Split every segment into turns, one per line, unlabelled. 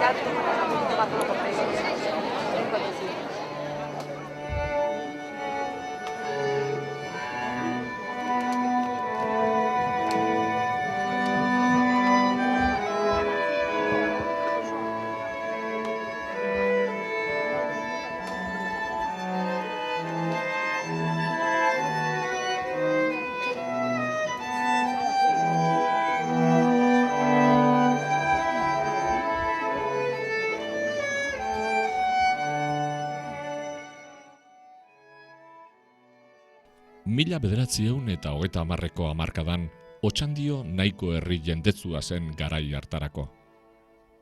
ya tengo un patrón por ahí.
Mila 1930ko hamarkadan, Otxandio nahiko herri jendetsua zen garai hartarako.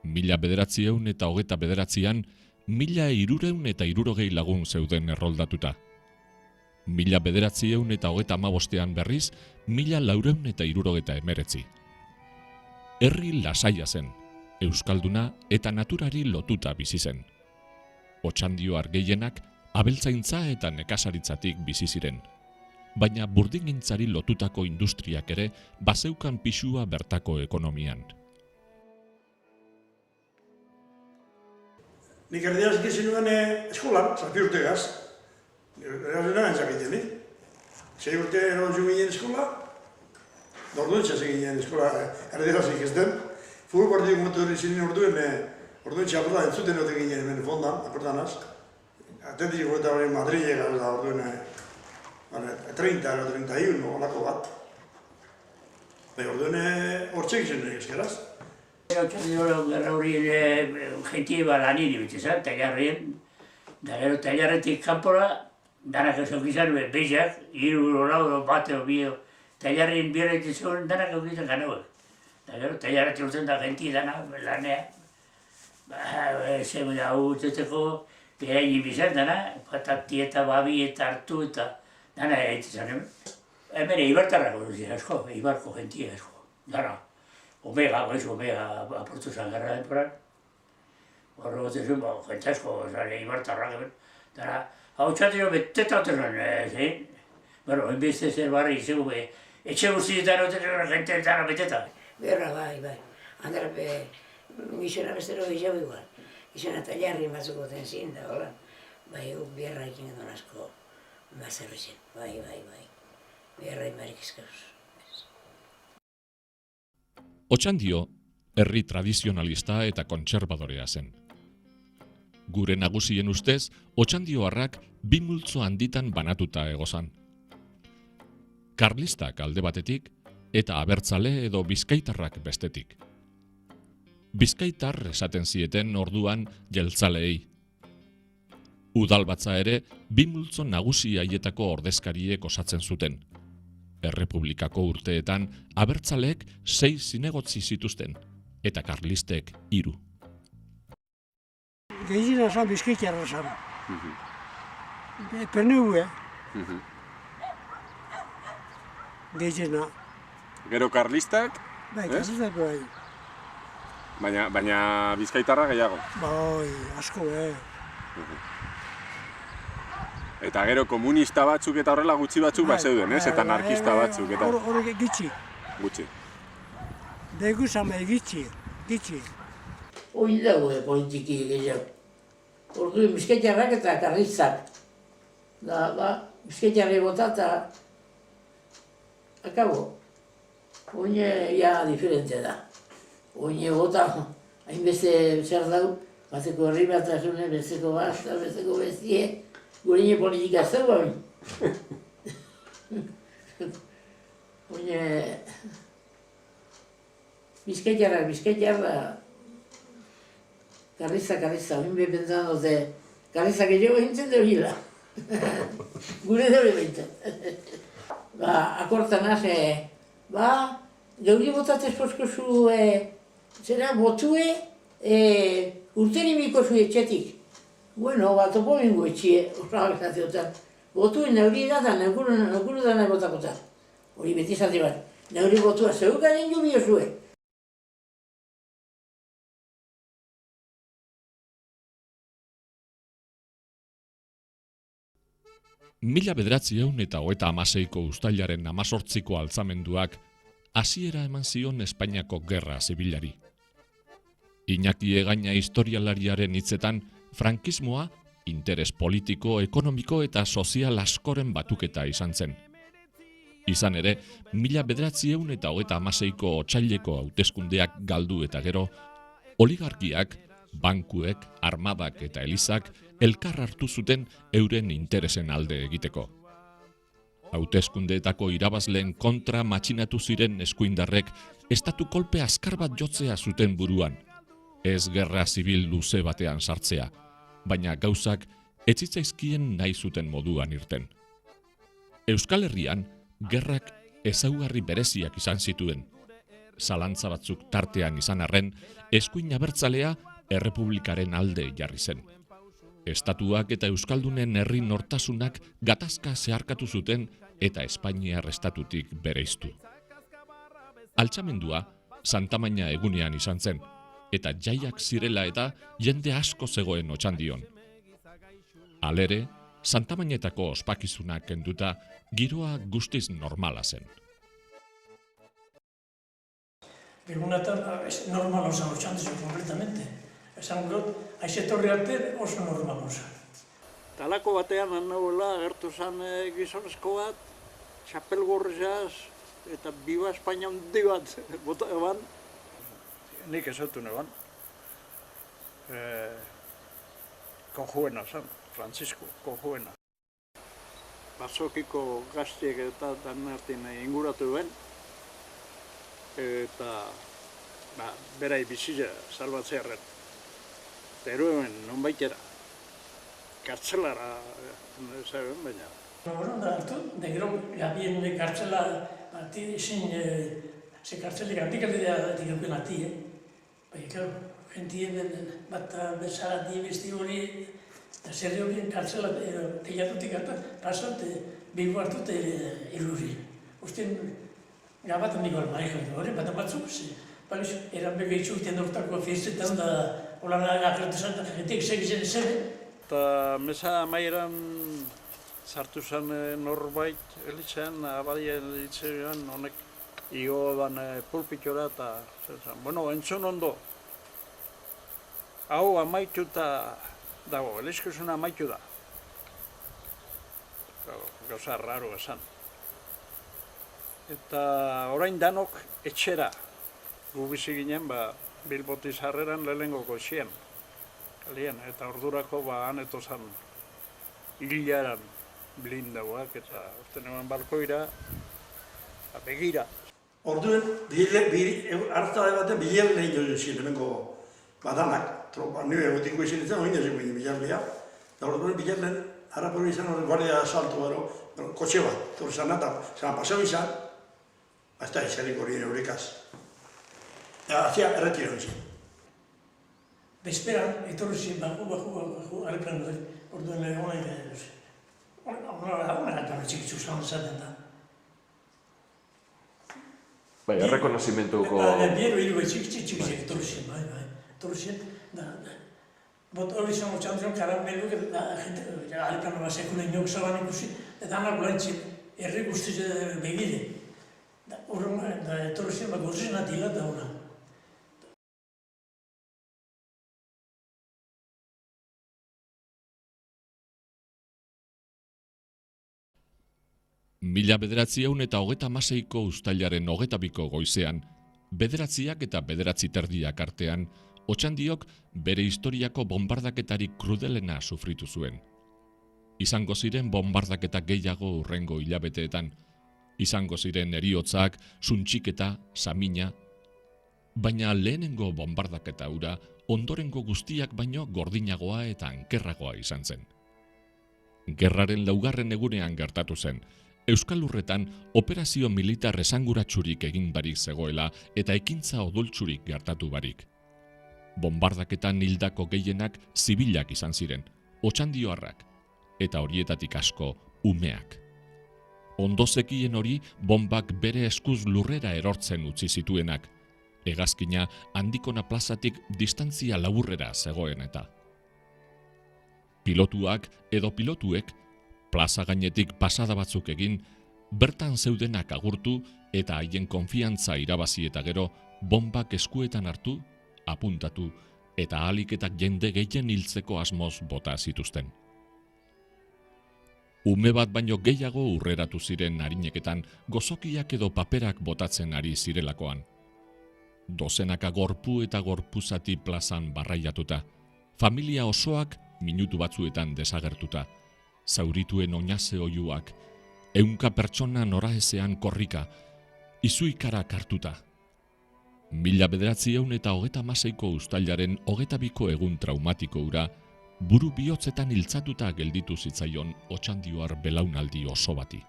1929an, 1360 lagun zeuden erroldatuta. 1935an berriz, 1469. Herri lasaia zen, euskalduna eta naturari lotuta bizi zen. Otxandioar gehienak abeltzaintza eta nekazaritzatik bizi ziren. Baina burdingintzari lotutako industriak ere bazeukan pisua bertako ekonomian.
Nik erdiaz ikasi nuen eskolan, 7 urtegaz. Erazena entzakiten, ni? 6 urte erozu ginen eskola, da orduan txasen ginen eskola erdiaz ikasten. Furu partidu momentu hori zinen orduan txapola entzuten dute ginen hemen fondan, akordanaz. Atentik eta hori Madrilek da orduan 30 edo 31, olako bat. Orduan hortxek zen euskaraz.
Otxandioko gerra hori jentie laniri bitzizan, tailarrien. Da gero tailarretik kanpora, danak eukizan bezak, 3 lau bat edo bi tailarrien bierretik zegoen danak eukizan ganauek. Da gero tailarretik urtzen da jentie dana lanea. Zegoen hau utzeteko beraini bizan dana, patati eta babi eta hartu eta dana egiten. Hemen eibartarrako duzien asko, eibarko jentie asko, dara. Omega aportu zan garra denporan. Horre gote zuen, jente asko, eibartarrak eben. Dara, hau txatero beteta oteran, zein? Bueno, enbizte zer barri izego, etxe guztietan oteran jente dara beteta.
Berra, bai. Andrape, gizona bestero gehiago igual. Gizona tailarri batzuk goten zin, da, hola. Bai, berra ikin edon asko, mazerru zen, bai. Berra imarik eskaz.
Otxandio, herri tradizionalista eta kontserbadorea zen. Gure nagusien ustez, Otxandioarrak 2 multzo handitan banatuta egozan. Karlistak alde batetik eta abertzale edo bizkaitarrak bestetik. Bizkaitar esaten zieten orduan jeltzaleei. Udalbatza ere 2 multzo nagusi haietako ordezkariek osatzen zuten. Errepublikako urteetan abertzaleek 6 zinegotzi zituzten, eta karlistek 3.
Gehiena zan bizkaitarra zan. PNV. Gehiena.
Gero karlistak?
Bai, karlistak bai.
Baina bizkaitarra gehiago?
Bai, asko,
Eta gero komunista batzuk eta horrela gutxi batzuk zeuden, ez? Eta anarkista batzuk eta...
Horrek gitxi.
Gutxi.
Degu zame gitxi.
Hori dago politiki gehiago. Orduan bizkaitarrak eta karlistak. Bizkaitarri bota eta... Akabo. Oine ja diferente da. Oine bota, hainbeste zer dau, bateko herri bat azune, besteko basta, besteko bestie. Gurine politika zer bain. Oine... Bizkaitarra... Karliza, oin bepentan dute... Karliza gehiago hintzen dut hila. Gure dure behintzen. Akortan haze... Geuri botatez posko zu... Zera, botue... Urtenimiko zu etxetik. Bueno, topo bingo etxie, oslagak zatiotan. Botuen neuri da neguru da nahi botakotan. Hori beti zati bat. Neuri botua zeukaren jo biozue.
Mila 1936ko uztailaren 18ko altzamenduak hasiera eman zion Espainiako Gerra Zibilari. Iñaki Egaña historialariaren hitzetan, frankismoa interes politiko, ekonomiko eta sozial askoren batuketa izan zen. Izan ere, 1936ko otsaileko hauteskundeak galdu eta gero, oligarkiak, bankuek, armadak eta elizak elkar hartu zuten euren interesen alde egiteko. Hauteskundeetako irabazleen kontra matxinatu ziren eskuindarrek estatu kolpe azkar bat jotzea zuten buruan, ez gerra zibil luze batean sartzea, baina gauzak ez zitzaizkien nahi zuten moduan irten. Euskal Herrian, gerrak ezaugarri bereziak izan zituen. Zalantza batzuk tartean izan arren, eskuin abertzalea errepublikaren alde jarri zen. Estatuak eta euskaldunen herri nortasunak gatazka zeharkatu zuten eta Espainiar estatutik bereiztu. Altxamendua Santamaina egunean izan zen, eta jaiak zirela eta jende asko zegoen Otxandion. Halere, Santamainetako ospakizunak kenduta, giroa guztiz normala zen.
Egunetan normal osa Otxandion kompletamente. Esan gurot, aizetorri arte oso normal osa.
Talako batean nahuela agertu zen gizonezko bat, txapel gorrizaz eta Biba Espainia handi bat bota eban. Nik ezautun eban. Konjuena zen, Francisco, konjuena. Basokiko gaztiek eta danartin inguratu ben, eta berai bizitza salbatzearen. Eta eroen nonbaitera, kartzelara zeben baina.
Da hartu, da gero gabien kartzela bati ezin, ze kartzelik handik aldea digupen ati, Baina, claro, jentie bat bezala di besti hori, eta zerri horien kartzela teiatutik pasat, Bilbo hartut erurri. Usten, gabat handiko almarejo hori, bat batzuk, eran begaitzu iten hortako fiestetan da holan agertu zen, jentik segizen zen.
Eta mesa amaieran sartu zen norbait elitzen, abadia elitzen honek igo dan pulpitora eta zen, bueno, entzun ondo. Hau amaituta dago, elizkuzuna amaitu da. Gauza raro esan. Eta orain danok etxera gu bizi ginen, Bilboti sarreran lehenengo goxien. Eta ordurako han etozan hilaran blindagoak eta orten eman balkoira begira.
Orduen, hartzale baten biler lehen joan ziren hemengo badanak, tropa, nire egotiko izin izan, hori neziko ginen bilarlea. Eta orduen bilarlen, harrapuru izan horren guardia asalto gero, kotxe bat, torri zan eta zan pasau izan, ez da izariko horien eurikaz. Eta azia erretiro izan.
Bezperan, etorri zen, baju, areplano dut, orduen hona egin. Hona gantara txikitzu zan zaten da.
Bai, errekonozimentuko...
Biero hiru txikitzu etorri zen, bai. Etorri zen, bot hori zen Otxandion karamelu, areplano bat sekule inok zaban ikusi, eta anak gulantzin, herri guztiz begire. Etorri zen, gorzen atila da hona.
Mila 1936ko uztailaren 22ko goizean, 9 eta 9:30 artean, Otxandiok bere historiako bombardaketarik krudelena sufritu zuen. Izango ziren bombardaketa gehiago hurrengo hilabeteetan, izango ziren heriotzak, suntxiketa, samina, baina lehenengo bombardaketa hura ondorengo guztiak baino gordinagoa eta ankerragoa izan zen. Gerraren 2. egunean gertatu zen, Euskal Lurretan operazio militar esanguratsurik egin barik zegoela eta ekintza odoltsurik gertatu barik. Bombardaketan hildako gehienak zibilak izan ziren, otxandioarrak, eta horietatik asko umeak. Ondo zekien hori bombak bere eskuz lurrera erortzen utzi zituenak, hegazkina Handikona plazatik distantzia laburrera zegoen eta. Pilotuak edo pilotuek plaza gainetik pasada batzuk egin, bertan zeudenak agurtu eta haien konfiantza irabazi eta gero bombak eskuetan hartu, apuntatu eta ahaliketak jende gehien hiltzeko asmoz bota zituzten. Ume bat baino gehiago urreratu ziren arineketan gozokiak edo paperak botatzen ari zirelakoan. Dozenaka gorpu eta gorpuzati plazan barraiatuta, familia osoak minutu batzuetan desagertuta, zaurituen oinaze oiuak, 100 pertsona noraezean korrika, izuikarak hartuta. 1936ko uztailaren 22ko egun traumatiko hura, buru bihotzetan hiltzatuta gelditu zitzaion Otxandioar belaunaldi oso bati.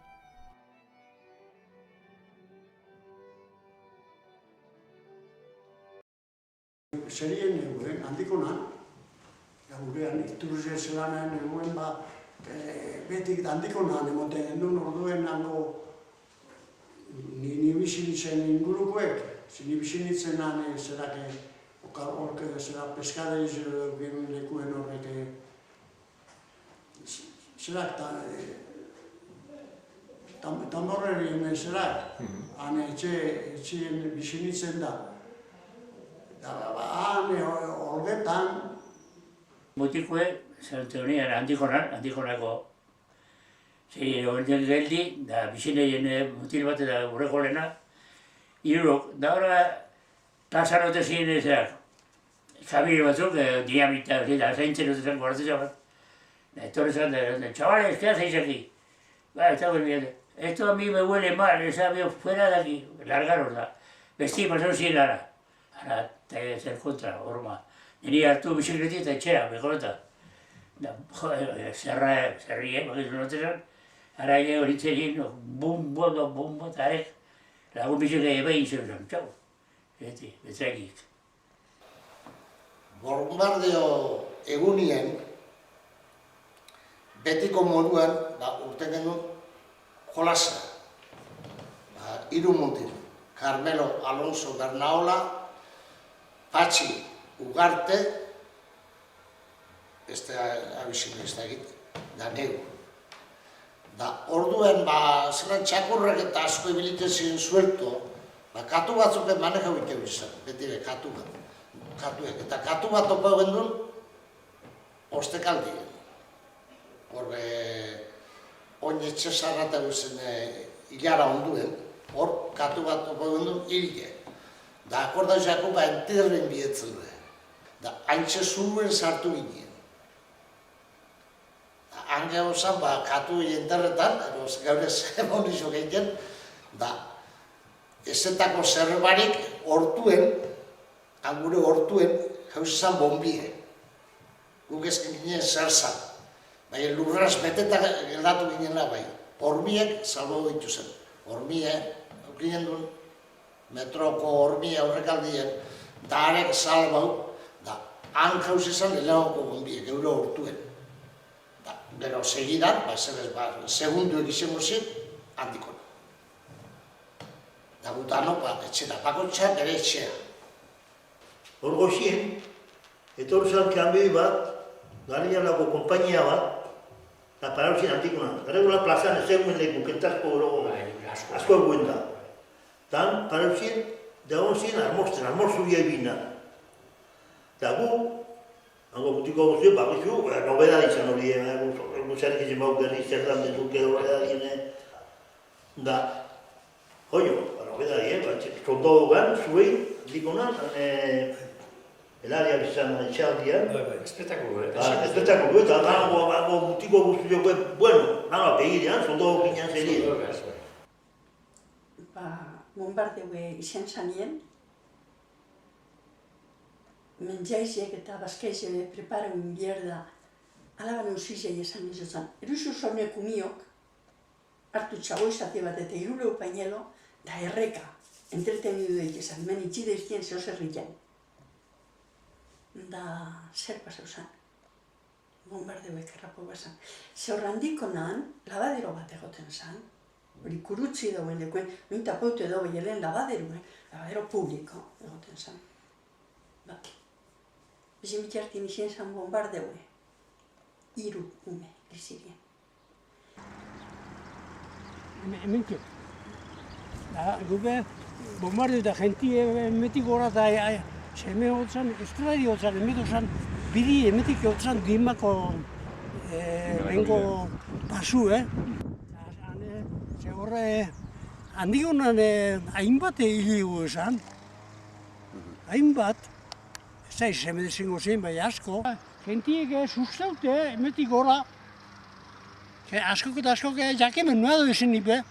Zerien eguen, handikonan, gurean iturze zelanen eguen, betik handikonan emoten gendun orduen hango ni bizinitzen ingurukoek, ni bizinitzen zerak horke zera peskadeiz egin lekuen horrek zerak tamborrerien zerak, han etxien bizinitzen da. Han horretan
Mutikue, zerteunian handikonako geldi, da bizineien mutil bat eta urreko lehena, irurok, da hora plazarote ziren zerak, kabire batzuk, dinamita, zaintzen dut zen guardatzen bat. Etorri zen, chavales, ¿qué hacéis aquí? Está bien, esto a mí me huele mal, esa veo fuera de aquí, largaron da. Besti, pasau ziren ara, zer kontra, horma. Niri hartu bizikleti eta etxera, bekoreta. Zerrie, bakizu notetan, ara ere horitzen egin, bumbo, eta arek, lagun bizikleti behin zeuden, txau. Betrekik.
Bombardeo egunien, betiko moduan, urten genuen jolasa. 3 mutil, Carmelo Alonso Bernaola, Patxi Ugarte, beste abizina ez da egite, da neu. Da orduen, zelan txakurrek eta asko ibilite ziren suelto, katu batzuk manejau ikeu izan, beti be, katu bat. Katuek, eta katu bat topa gendun, ostekaldi. Horre, oin etxesarra eta guzen hilara onduen, hor katu bat topa gendun hilge. Da akorda jako enterren bietzen du. Da haintxe zuruen sartu ginen. Hange hozan, katu enterretan, gaur ez emonizio gehien, da ezetako zerbarik hortuen, gure hortuen, jauz izan bombie. Guk ezken ginen zer zan. Baina lurraz beteta geldatu ginela, bai. Hormiek salbo ditu zen. Hormie, ginen duen, metroko hormie aurrekaldien, da arek salbau, da han jauz izan lehenoko bombie, geure hortuen. Gero segidan, segundu egizien guzien, handikon. Da gutano, etxera pakotxa, bere etxea.
Hor goxien, etorri zan kanbei bat, gari alako kompainia bat, eta parauzien antikonan. Gregula plazan ez eguen leku, kentazko asko eguen da. Dan parauzien, dagoen zien almorzu biebina. Eta gu, hango gutiko guztio, bakizu, nobeda ditzen hori, guztiak izan bau gerri zertan dezuk edo da, joio, nobeda dien, zondo dugan, zuei, dikonan, elariak izan etxaldian.
Espetakulu,
Espetakulu, eta hango gutiko guztio, bueno, nana, begirean, zondo ginean zerien.
Bombardeue izan zanien, menjaizek eta bazkaizek preparau inbierda alaban eusizei esan izan. Eruzu zonek umiok, hartu txagoizate bat eta iruleu painelo, da erreka, entretenidu daik esan, men itxide iztien zeo zerritan. Da zer pasau zan, bombardeuek errapo bazan. Zehor handiko nahan, labadero bat egoten zan, hori kurutzi dauen lekuen, noin tapotu edo behelen labadero publiko egoten zan. Bizin bitxartin izien zan bombardeue, 3 ume lizirien.
Hemenke, gube bombardeu eta gentie metik gora eta Seme hotzan, estrelari hotzan, emetu zan, biri emetik hotzan dimako bengo pasu, Ze horre, handik honan hainbat hiligu esan. Hainbat, ez da seme dezingo zen, bai asko. Gentiek sustaute, emetik gora. Askok eta askok jakemen noa doizen nipe.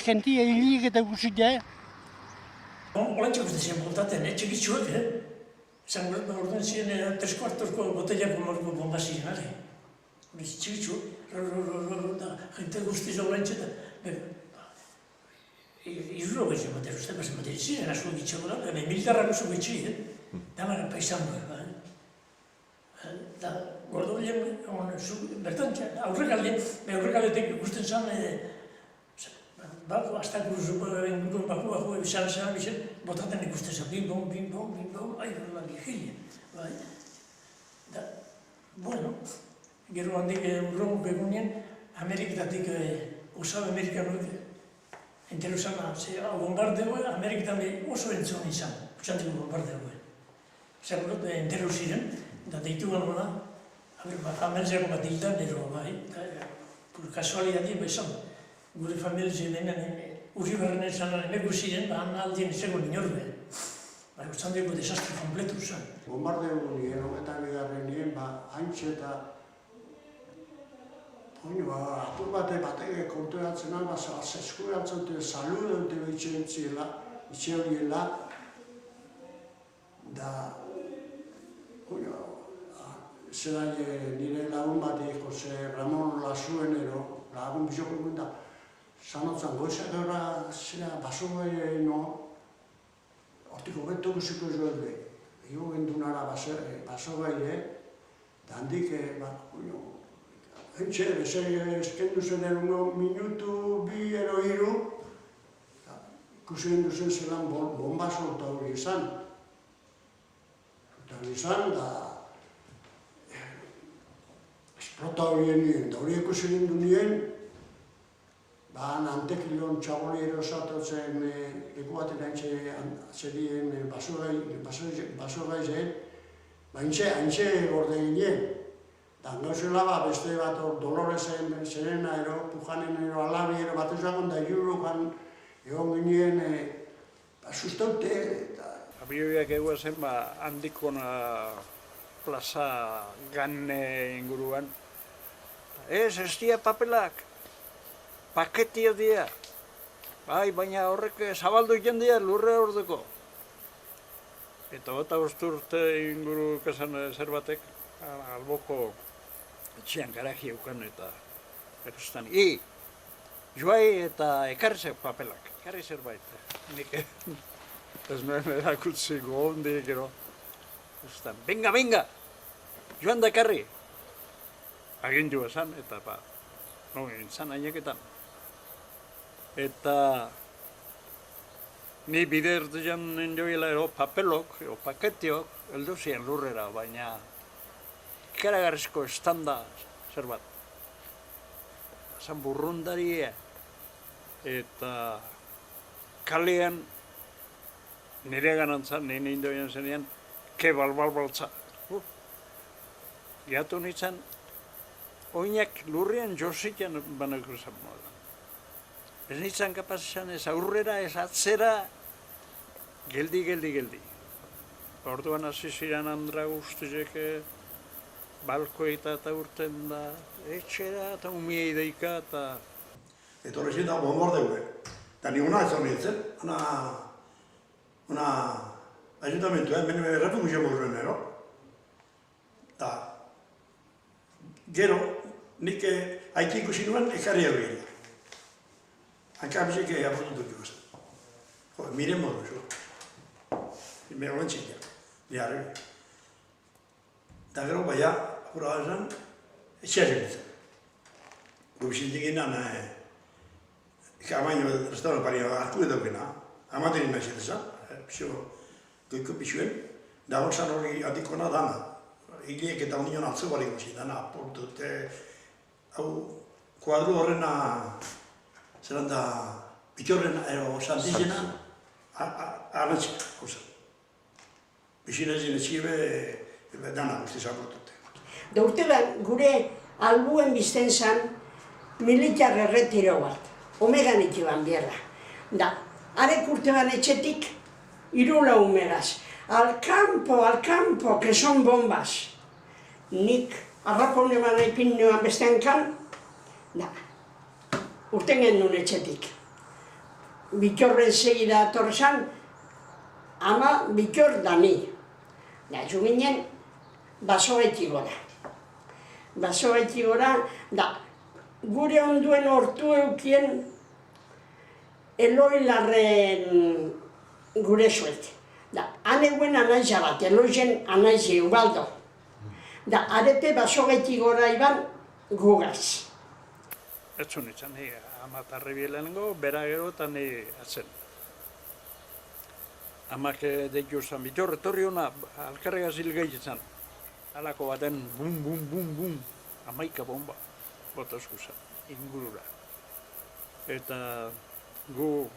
Gentie hiliek eta guztiak.
Olantxe guzti ziren boltaten, txikitsuak, Esan orduan ziren 3/4 botellako bomba ziren, txikitsu, jente guztiz olantxe eta iruro behitxe batera, uste bazen batera ziren, asko gitxeko da, militarrak oso gitxi, damara paisango, da gordo bilen, bertan, aurrekaldetek ikusten zan, bako, hasta ingurun baku bizan botaten ikusten zan, bing-bong, lan gihile. Bueno, gero handik urron begunien, Ameriketatik, Osaba Amerikanoek, entero zan, bombardeoa, Ameriketan oso entzun izan, utxantiko bombardeoa. Zerrot, entero ziren, eta deitu ganoa, familiako bat hiltan, ero, kasualidatik bezan. Gure familia denean, urri berren ezan emeko ziren, han aldien ezego ninorbe. Uztandeko desastre kompletu zen.
Bombardeo nien, eta bigarren nien, haintxe eta apur batek kontuatzen alba, eskuratzen dute, salude dute itxe horiela, da, zera nire lagun bati, Jose Ramon Lasuenero, lagun bizoko egun da, sanotzen goizak eura, zera, baso gai no, hortiko beto guziko ez behar behi. Ego gendunara baso gai, da handik, entxe, eskendu zen minutu, bi ero hiru, ikusi gendu zen zelan bomba solta hori izan. Eta hori izan, da, esplota horien nien, da hori ikusi gendu nien, antekilon txaboli erosatotzen leku baten zerien baso gai zen, haintxe gorde ginen. Da gauzela beste bat Doloresen, Serena, Pujanen, Alabi, bat ezagun da jurukan egon ginen sustaute.
Abioiak eguazen handikona plaza Ganne inguruan. Ez dira papelak, paketia dira. Baina horrek zabaldu jendea lurre ordeko. Eta 25 urte inguru kasan zerbatek, alboko etxean garaji euken eta erostan. Joai eta ekarrizek papelak, ekarri zerbait. Nik ez nuen erakutzi gogondi gero. Erostan, venga, joan da ekarri. Agindu esan eta nintzen aineketan. Eta ni bide erdian nindoila papelok, paketiok, heldu ziren lurrera, baina ikaragarrizko estanda zerbat. Zan burrundaria eta kalean nire ganantzan, nire indoian zenean, balbaltza. Gehatu nintzen, oinak lurrean jositzen banako zan moda. Ez nintzen kapaz izan ez aurrera, ez atzera, geldi. Orduan hasi ziren Andra guztizek, balkoita eta urten da, etxera eta umiei deika eta...
Eta horrezin da bombardeu. Eta ni hona ez hori nintzen, hona ayuntamentu, mene refugio borrenero. Eta gero, nik haiti ikusi nuen ekarri erreila. Hankabizek aportutuk ikusten. Miren modu, zo. Me holan txikia, diarri. Eta gero, baina, apura esan, etxeak egiten. Gubizin diginan, baino restauran paria hartu edukena, amaterin nahi zetezan, pixo, goiko pixuen, da horzan hori adikona dana. Hileek eta union atzo balik guzi, dana aportut, hau, kuadru horrena, zelan da, bitorren, santizena, arantzik, hauzen. Bizinezin etxibe, dana guzti zaportute.
Da urtean gure albuen bizten zan militar erretiro bat, omegan itiban bierra. Da, arek urtean etxetik, 3 umegaz. Al campo, que son bombas. Nik arrapon eman aipin neban bestean kan, da, urten gendun etxetik. Bitorren segida atorrezan, ama bitor da ni. Da, zu ginen, baso gaiti gora. Baso gaiti gora, da, gure onduen hortu eukien Eloi Larren gure suet. Da, han eguen anaiza bat, Eloien anaizi ubaldo. Da, arete baso gaiti gora iban gugaz.
Ez zuen izan, amat arribilengo, bera gero eta ni atzen. Amak deitu zan, bitor, etorri hona, alkarrega zilgeit izan. Halako baten, bum, 11 bomba, bota eskuzan, ingurura. Eta gu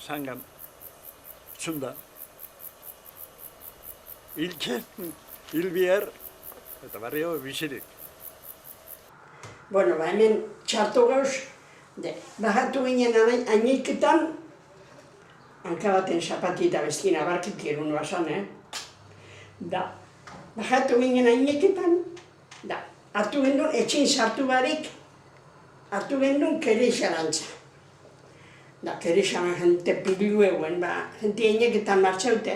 zangan, zunda, hil bihar, eta barrio bizirik.
Bueno, hemen txartu gauz, bajatu ginen ainaiketan, hanka baten zapatita bestina barkit gerun basan, Da, bajatu ginen ainaiketan, da, hartu gendun, etxin sartu barik, hartu gendun kerexarantza. Da, kerexaran jente pilu eguen, jente aineketan martxaute.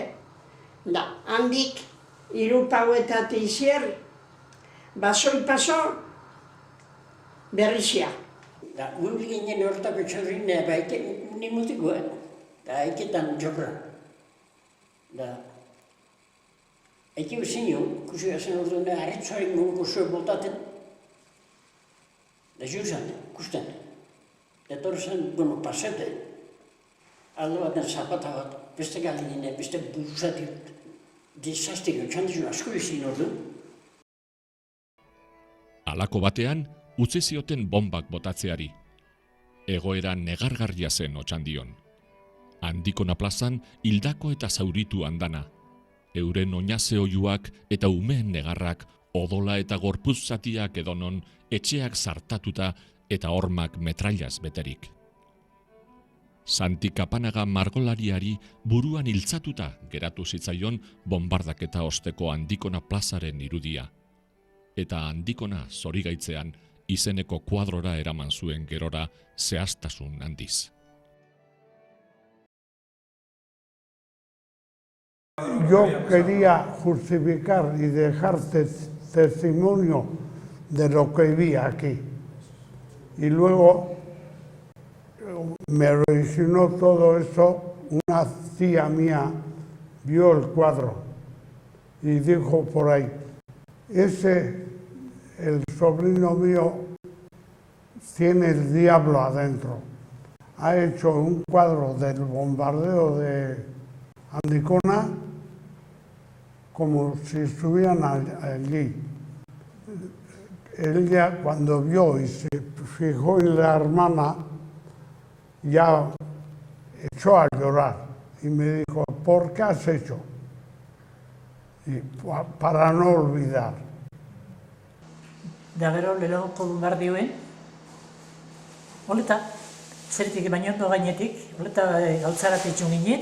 Da, handik, 3 pauetat izier, basoi paso, berrizia. Da, gundi ginen hortako txorrin, ni mutikoen, da, haiketan txorra. Da, haike bezino, kusi gazen orduan, harritzuaren gongo zuen botaten, da juzan, kusten. Etorri zen, bueno, pasete, aldo baten zapata bat, beste galdine, beste buruzatik, desastik, txandizun asko izin orduan.
Halako batean, utzi zioten bombak botatzeari. Egoera negargarria zen Otxandion. Andikona plazan hildako eta zauritu andana. Euren oinaze oiuak eta umeen negarrak, odola eta gorputz zatiak edonon, etxeak zartatuta eta hormak metrailaz beterik. Santi Kapanaga margolariari buruan hiltzatuta geratu zitzaion bombardaketa osteko Andikona plazaren irudia. Eta Andikona zorigaitzean izeneko kuadrora eraman zuen gerora zehaztasun handiz.
Yo quería justificar y dejar testimonio de lo que vi aquí. Y luego me originó todo eso, una tía mía vio el cuadro y dijo por ahí, el sobrino mío tiene el diablo adentro. Ha hecho un cuadro del bombardeo de Andikona como si estuvieran allí. Ella cuando vio y se fijó en la hermana, ya echó a llorar y me dijo, ¿por qué has hecho? Y para no olvidar.
Da gero, lehoko bombardioen, holeta, zertik bainondo gainetik, holeta galtzarat etxun ginen,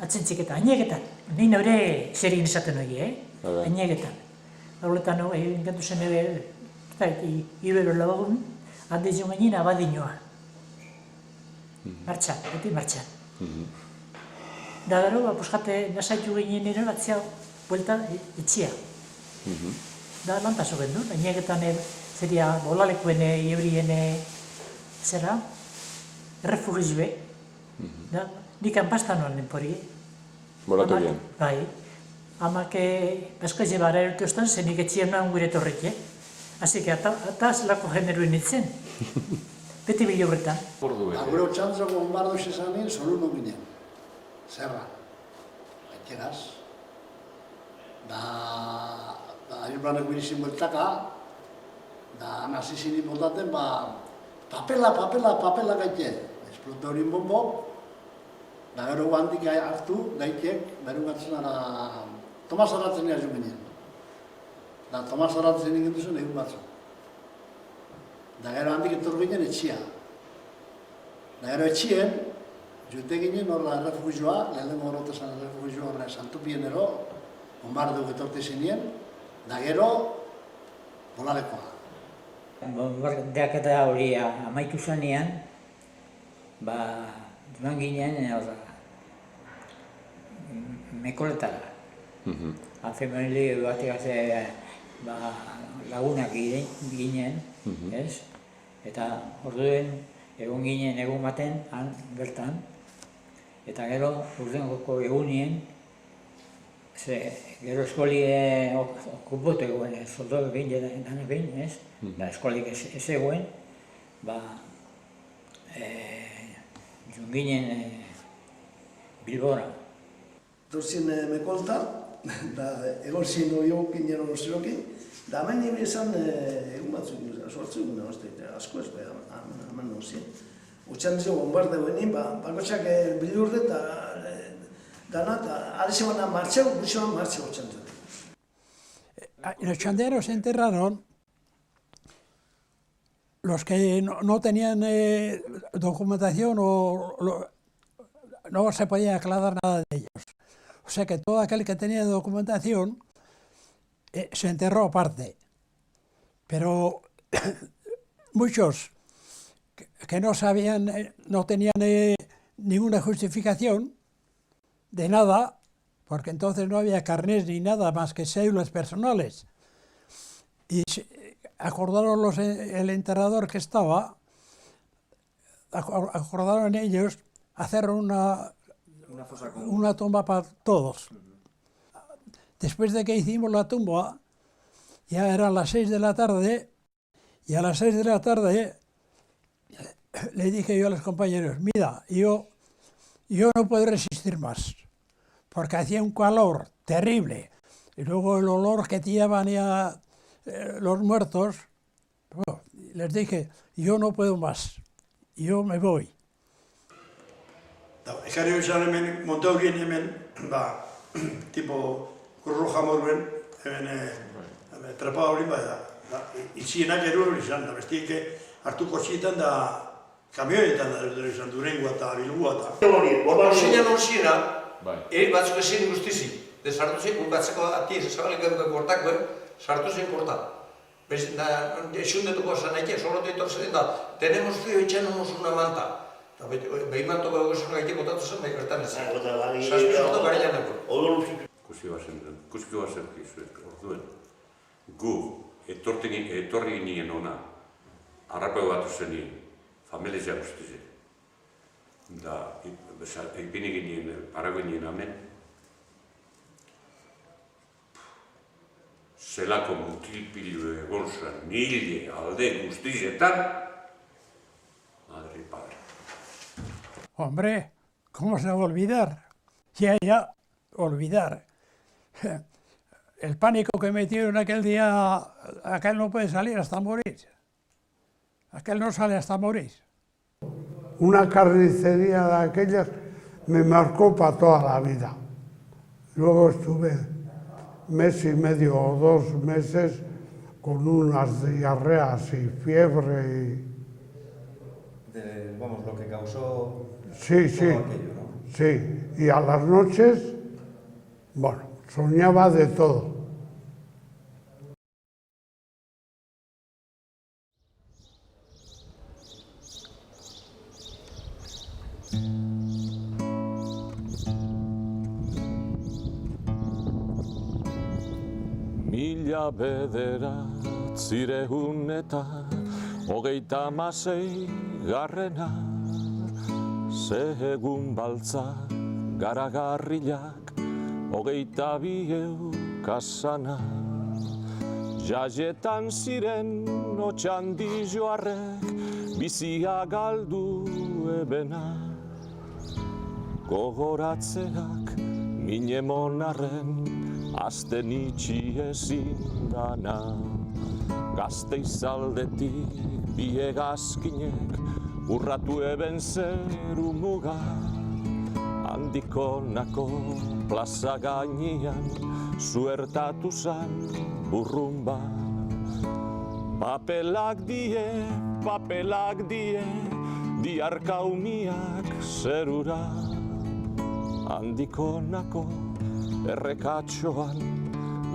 atzentzik eta ainegetan, nahi nore xerin esaten hori, ainegetan. Horretan, ingatu zen ibero lagun, handi zion ginen abadinoa. Martxan, beti martxan. Da gero, puskate nasaitu ginen ere batzia, buelta etxia. Da lan paso gendu, ainegetan zeria bolalekuen eurien zera, refugizbe. Nik anpastan noan denpori.
Moratorian.
Bai. Amak askoize bara erotuztan zenik etxien noan gure torrek, Así que ata zelako generuen nintzen. Beti bile horretan.
Gure otxantzako bombardo esanen, soluno ginen. Zerra. Aitegaz. Da ailbanek binizin bueltaka, da nazi zini botaten, papela gaiten. Esplotorin bombo, Da gero handik hartu, daikek, berugatzen ara Tomas Arratzen jo ginen. Da Tomas Arratzen egin duzu egun batzuk. Da gero handik etorri ginen etxia. Da gero etxien, jute ginen horra errefugioa, lehenengo horretazan errefugioa horre Santupienero, onbardu etorte zinien, da gero Bolalekoa.
Bombardeaketa hori amaitu zanean, joan ginen Mekoletara. Familia batek lagunak ginen, ez? Eta orduen egon ginen egun baten, han bertan, eta gero urtengoko egunien, gero eskoli okupotu egoen, soldo egin dana behin, ez? Da eskolik ez egoen, joan ginen Bilbora.
Dorzien Mekolta, da egon zin oiokin nero nozirokin, da hemen nire izan egun batzuk, sortzu egun asko ez behar, hemen nozien. Utsan zio bombarde guenin, bakotxak bilurde eta dana, eta arezeban martxeu, gutxean martxeu utsan zio.
Los chanderos se enterraron los que no tenían documentación o no se podía aclarar nada de ellos. O sea que todo aquel que tenía documentación se enterró aparte. Pero muchos que no sabían, no tenían ninguna justificación de nada, porque entonces no había carnés ni nada más que cédulas personales. Y acordaron el enterrador que estaba, acordaron ellos hacer una tumba para todos. Después de que hicimos la tumba, ya eran las 6 de la tarde, y a las 6 de la tarde le dije yo a los compañeros, mira, yo no puedo resistir más, porque hacía un calor terrible, y luego el olor que llevan ya los muertos, bueno, les dije, yo no puedo más, yo me voy.
Ekarri izan hemen, Monteurien hemen, tipo Kurroja Morben, hemen trapa hori itxienak hori izan, da bestiek hartu kotxietan da kamioetan da izan Durengoa eta Bilboa eta.
Hortzinean hortziena, batzuk ezin guztizi, de sartu zen, batzeko ati ez zabaleko kortako, sartu zen korta. Esundetuko esan nahi, solotu etortzen da, tenemos frío, echámonos una manta. Behin mantoko egozun gaitek otatu zen, behin gertan ez zen. Zazpizotu gara janeko.
Ikuskio bazen gizuek, orduen. Gu, etorri ginen ona, harrapego batu zenien, familizia guztizen. Da, ipini ginen, parago ginen hemen. Zelako mutilpilu egon zuen, nile alde guztizetan, madre y padre.
Hombre, ¿cómo se va a olvidar? Ya, olvidar. El pánico que metieron aquel día, aquel no puede salir hasta morir. Aquel no sale hasta morir.
Una carnicería de aquellas me marcó para toda la vida. Luego estuve mes y medio o 2 meses con unas diarreas y fiebre.
Vamos, lo que causó
sí,
todo aquello, ¿no?
Sí, y a las noches, bueno, soñaba de todo.
Mila bederatziehun eta 36 garrena, ze egun baltzak garagarrilak 22 kasana. Jaietan ziren otxandi joarrek bizia galdu ebena. Gogoratzeak mine monarren azten itxi ezin dana. Gasteizaldetik biegazkinek urratu eben zeru muga.
Handikonako plaza gainean zuertatu zan burrumba. Papelak die, diarkaumiak zerura. Handikonako errekatxoan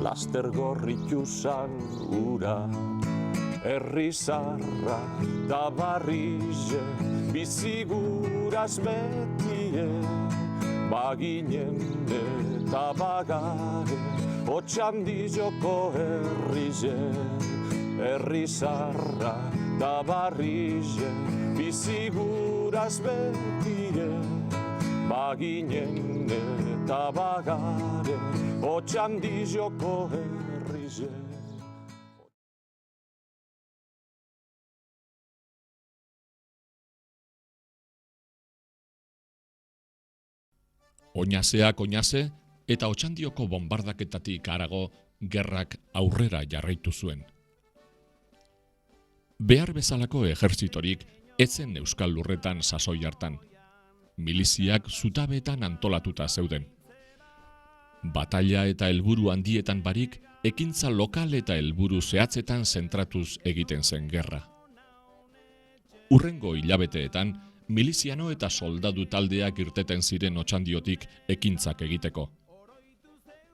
laster gorritu zan ura. Herri zarra da barrize biziguraz betie, baginen eta bagare Otxandizoko herrize. Herri zarra da barrize biziguraz betie, baginen eta bagare Otxandizoko herrize.
Oinazeak oinaze eta Otxandioko bombardaketatik harago gerrak aurrera jarraitu zuen. Behar bezalako ejertzitorik etzen Euskal Lurretan sasoi hartan. Miliziak zutabeetan antolatuta zeuden. Batalla eta helburu handietan barik, ekintza lokal eta helburu zehatzetan zentratuz egiten zen gerra. Hurrengo hilabeteetan, miliziano eta soldadu taldeak irteten ziren Otxandiotik ekintzak egiteko.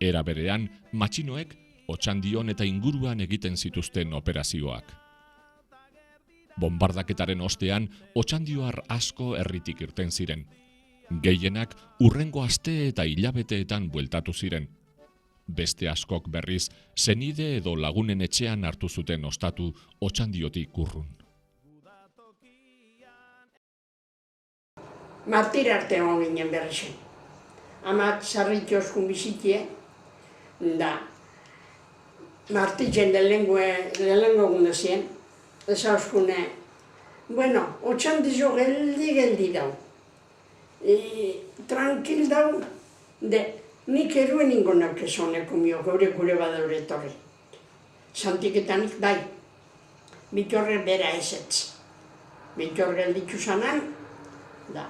Era berean, matxinoek Otxandion eta inguruan egiten zituzten operazioak. Bombardaketaren ostean, Otxandioar asko herritik irten ziren. Gehienak hurrengo aste eta hilabeteetan bueltatu ziren. Beste askok berriz, senide edo lagunen etxean hartu zuten ostatu Otxandiotik urrun.
Martir arte egon ginen berrixen. Amak sarritu oskun bizitie, da martitzen lehenengo gundu zien, eza oskune, bueno, Otxandizo geldi dau. Tranquil dau, de nik eruen ingo naukezoneko mio, gure badaure etorri. Santiketan bai, bitorre bera ezetz. Bitor gelditu zanan, da,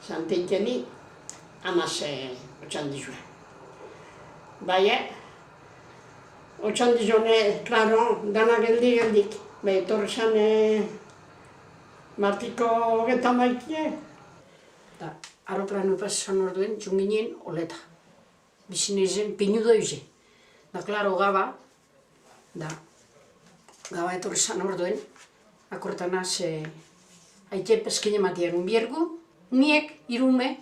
Santikeni amaz Otxandizua. Baina, Otxandizone, klaro, dana geldik. Baina, etorri zan Martiko geta maikie. Da, aeroplano pasan orduen, txunginen oleta. Bizine zen, pinu doize. Da, klaro, gaba etorri zan orduen, akortanaz, haite peskine matian unbiergu, niek, irume,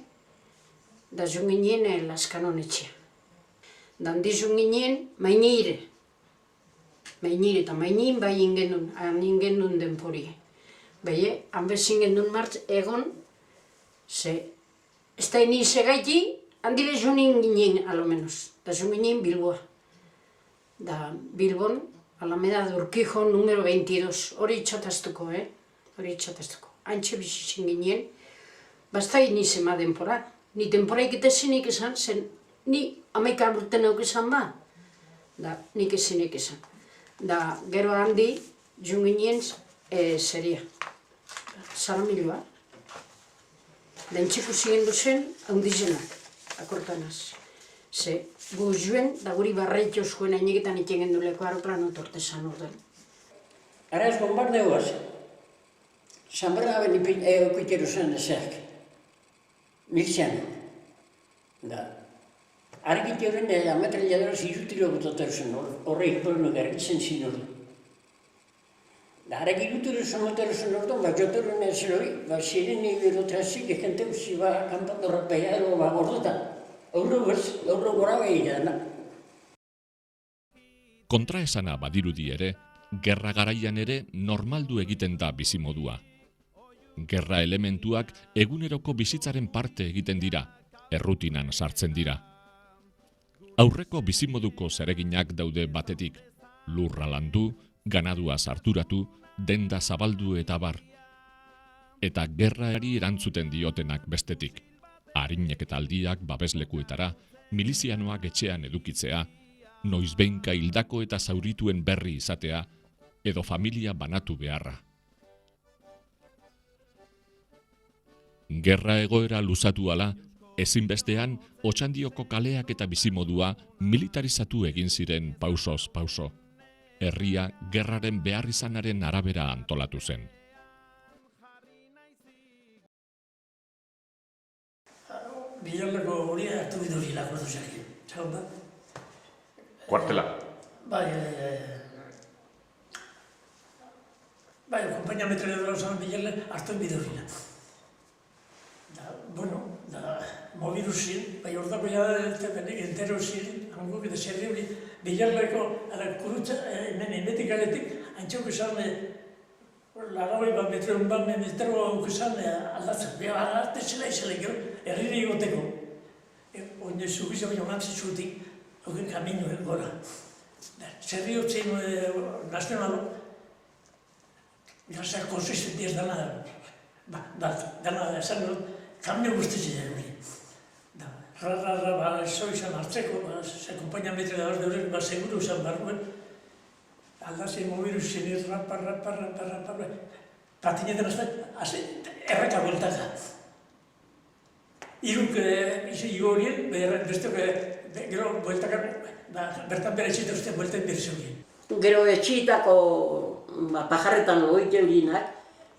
da zunginen laskanon etxea. Dan dizunginen mainire. Mainire eta mainin bai ingendun denporie. Baina, hanbezin gendun martz egon, ze ez da iniz egaiti, handire zunin ginen, alo menos. Da zunginen Bilboa. Da Bilbon, Alameda de Urquijo, numero 22. Hori itxataztuko, hori itxataztuko. Antxe bizitzen ginen, basta iniz ema denpora. Ni denporaik eta zinik esan, zen ni 11 urten euk esan ba. Da, nik ezinik esan. Da, gero handi, junginen zeria. Zaramilua. Dentxeko zigendu zen, handizenak, akortanaz. Ze, gu zuen, da guri barraitio zuen aineketan itxengen duleko aeroplano tortezan orden.
Ara ez bombardeoaz, Zambarra ben eukiteru zen ezeak. Miliziano. Da, argiteoren ametralladora zirutiro gutoteru zen, horreik polno garritzen zin ordu. Da, argituru zen ordu, joteru nezeroi, ziren erotrazik egente usi kanpatu rapea ero gordotan. Aurro gora behira dena.
Kontraesana badirudi ere, gerra garaian ere normaldu egiten da bizimodua. Gerra elementuak eguneroko bizitzaren parte egiten dira, errutinan sartzen dira. Aurreko bizimoduko zereginak daude batetik, lurra landu, ganadua sarturatu, denda zabaldu eta bar. Eta gerraari erantzuten diotenak bestetik, harinek eta aldiak babeslekuetara, milizianoak etxean edukitzea, noizbeinka hildako eta zaurituen berri izatea, edo familia banatu beharra. Gerra egoera luzatu ala, Ezinbestean, Otxandioko kaleak eta bizimodua militarizatu egin ziren pausoz pauso. Herria gerraren beharrizanaren arabera antolatu zen.
Bilarleko hori hartu biduri lako duzak. Txau da?
Kuartela.
Bai, kompainia metralladora osan Bilarle hartu biduri lako. Bueno, mobiru ziren, bai ordako jadabenek entero ziren, hanguk eta zerri hori Bilarleko kurutza, emetik galetik, antxok esan, laragoi bat metro, metro esan aldatzen, behar arte zela izela gero, herrire igoteko. Oine zugizio joan zitzutik, hoken kamino gora. Zerri hori zein nazionalo, gazak konsistentiaz dana, dana esan dut, kamio guztitzen hori. Rarra, zo izan hartzeko, ze kompainia metrallador de horrek, seguru izan barruen, aldazen mobiru zen, rapa, patinetan azte, erreka bueltaka. Iruk izo horien, besteok, gero bueltaka, bertan bera etxita uste buelten berze horien.
Gero etxitako pajarretan loite horinak,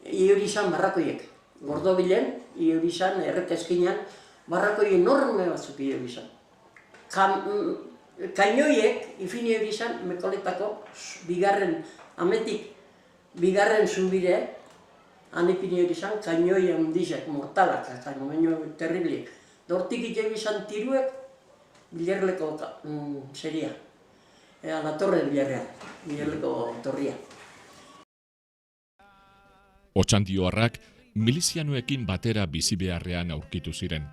hori izan barrakoiek. Gordobilen, hori izan, erretezkinan, barrakoi enorme batzuk hori izan. Kainoiek, ifini hori izan, Mekoletako bigarren, ametik, bigarren zubire, anipini hori izan, kainoi handizek, mortalak, kaino terribliek. Dortik hori izan tiruek, Bilarleko seria. La torre Bilarrean, Bilarleko torria.
Otxandioarrak milizianoekin batera bizi beharrean aurkitu ziren.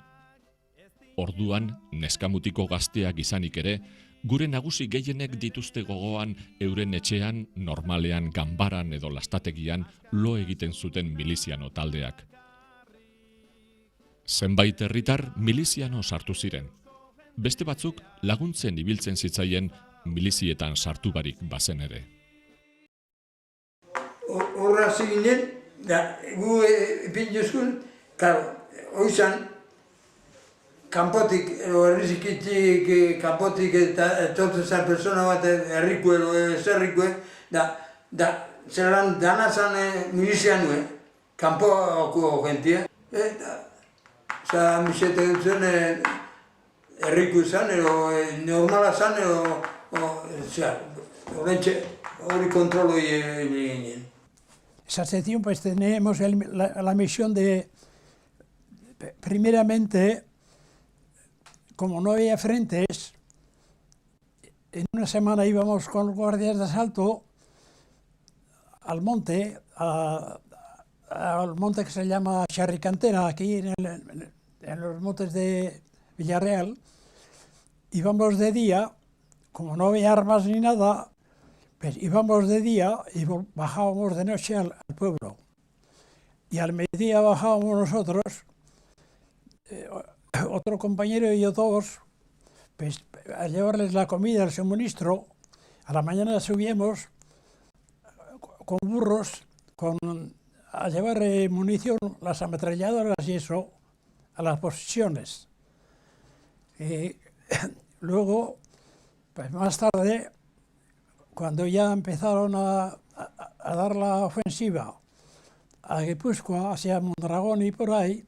Orduan, neskamutiko gazteak izanik ere, gure nagusi gehienek dituzte gogoan euren etxean, normalean, ganbaran edo lastategian lo egiten zuten miliziano taldeak. Zenbait herritar miliziano sartu ziren. Beste batzuk laguntzen ibiltzen zitzaien milizietan sartu barik bazen ere.
Horra ziginen, gu ipintzuzkun, oizan, kanpotik, herrizikitik, kanpotik eta etortzen zen persona bat herriko edo zerriko, zelan dana zan milizianue, kanpoko jentia. Eta misete dutzen herriko zan, edo normala zan, hori kontroloi ginen.
Hace tiempo tenemos la misión de, primeramente, como no había frentes, en una semana íbamos con los guardias de asalto al monte que se llama Charricantera, aquí en los montes de Villarreal. Íbamos de día, como no había armas ni nada, pues íbamos de día y bajábamos de noche al pueblo. Y al mediodía bajábamos nosotros, otro compañero y yo todos, pues, a llevarles la comida, el suministro. A la mañana subíamos con burros a llevar munición, las ametralladoras y eso, a las posiciones. Y luego, pues más tarde, cuando ya empezaron a dar la ofensiva a Guipúzcoa, hacia Mondragón y por ahí,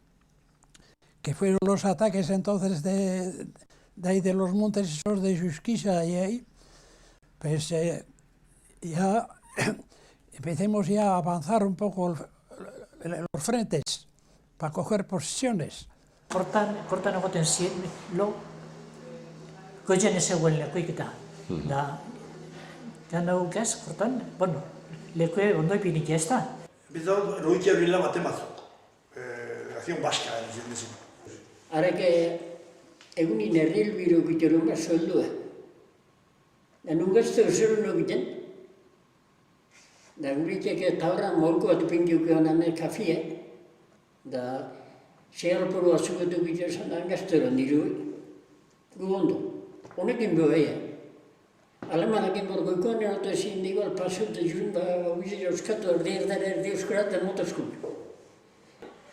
que fueron los ataques entonces de ahí de los montes esos de Susquisa y ahí, pues ya empecemos ya a avanzar un poco los frentes para coger posiciones.
Kortan egoten ziren, goizen ez zegoen lekuiketa. Da naukaz, kortan, bueno, lekue ondo ipinik ez da.
Bizau, roikia bila matemazo. Acción vasca, dizien.
Arake egunin herril biro egiten bat soldua. Da nungazte osorun egiten. Da guritek eta horra molko bat ipindiuk egon hemen kafie. Da zeharporo azuketu egiten zan da gaztero niru. Gu ondo. Honekin behoia. Alemanekin borgoikoan eratu ezin igual pasut jun ba huize euskatu erdi euskara eta motozkun.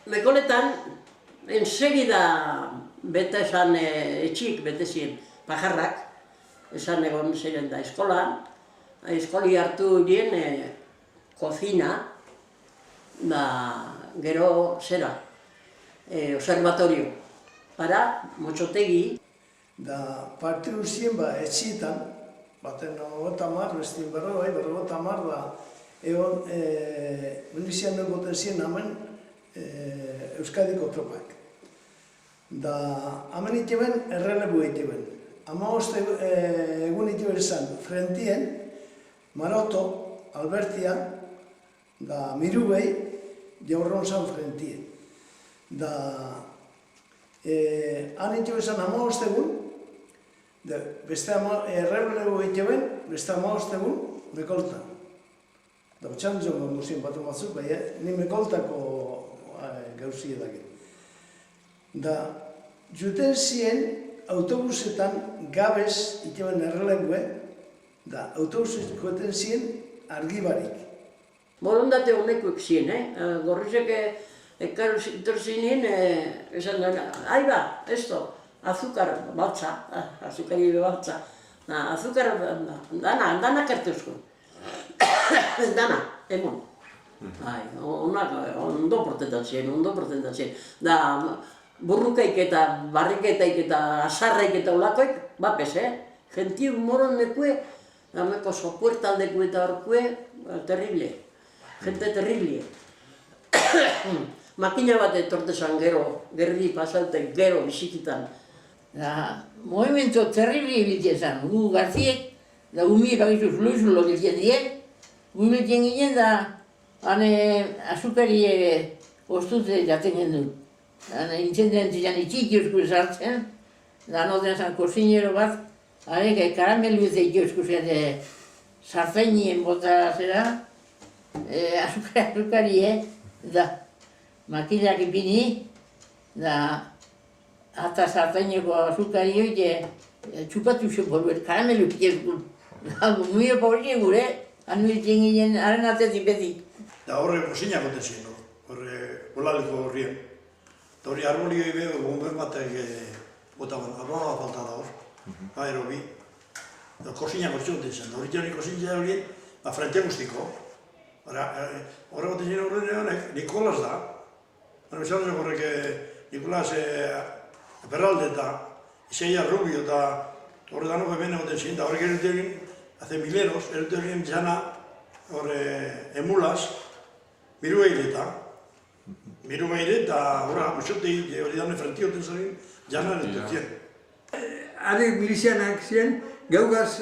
Mekoletan, enseguida bete esan etxik, bete ziren pajarrak, esan egon ziren da eskolan, eskoli hartu dien kozina, gero zera, observatorio, para motxotegi.
Da parte guztien etxietan, baten 50, bestin 50 da, egon milizian egoten ziren hemen Euskadiko tropak. Da, hemen iteben errelebu iteben. 15 egun iteben zen frentien, Maroto, Albertia, da Mirubei, jaurron zen frentien. Da, han iteben zen 15 egun, beste errelebu iteben, beste 15 egun, mekoltan. Da, utxan zongo musien batu batzuk, ni mekoltako gauzi edakit. Da, juten ziren autobusetan gabez iteben errelebue, da, autobusetan joeten ziren argibarik.
Borondate honekuek ziren, gorrizek etorzinien, esan dara, aiba, esto, azukar baltza, azukari baltza, azukar dana kartuzko. Dana, egon. Ondo portentatzen, Da, burrukaik eta barrikaik eta asarraik eta olakoik, bapes, Gentiu moron nekue, ameko sopuertaldeku eta horkue, terrible. Gente terrible. Makina bat etortezan gero, gerri pasauten gero bizikitan.
Movimento terrible biltzen, gu garziek, da gumi bagizuz luizulo biltzen dien, gu biltzen ginen da, azukari ostutze jaten gendu. Intzenden ziren itxikiozku sartzen, da noten zan kozinero bat, arek karamelu ez ikiozku zen sartzainien bota zera, azukari, da makinak ipini, da hasta sartaineko azukari hori txupatu zen boruen, karamelu ikiozku. Mio paurien gure, anu itzen ginen, haren atetik beti.
Da horre kozina goten ziren, horre olaliko horrien. Eta hori arbolioi beho bomben batek botaban, arroa falta da hor, aerobi. Da kozina gotzen zen, hori jari kozina horien, frente guztiko. Horre goten ziren horrenek, Nikolas da. Bezan zen horrek Nikolas Perralde eta Iseia Rubio eta horre danok hemen goten ziren, eta horrek erutegin, hace mileros, erutegin jana horre emulas, miru eileta. Miru behire eta horra, muxotegi hori dane frentioten zaren, jana erutegien.
Are milizianak ziren, gaugaz,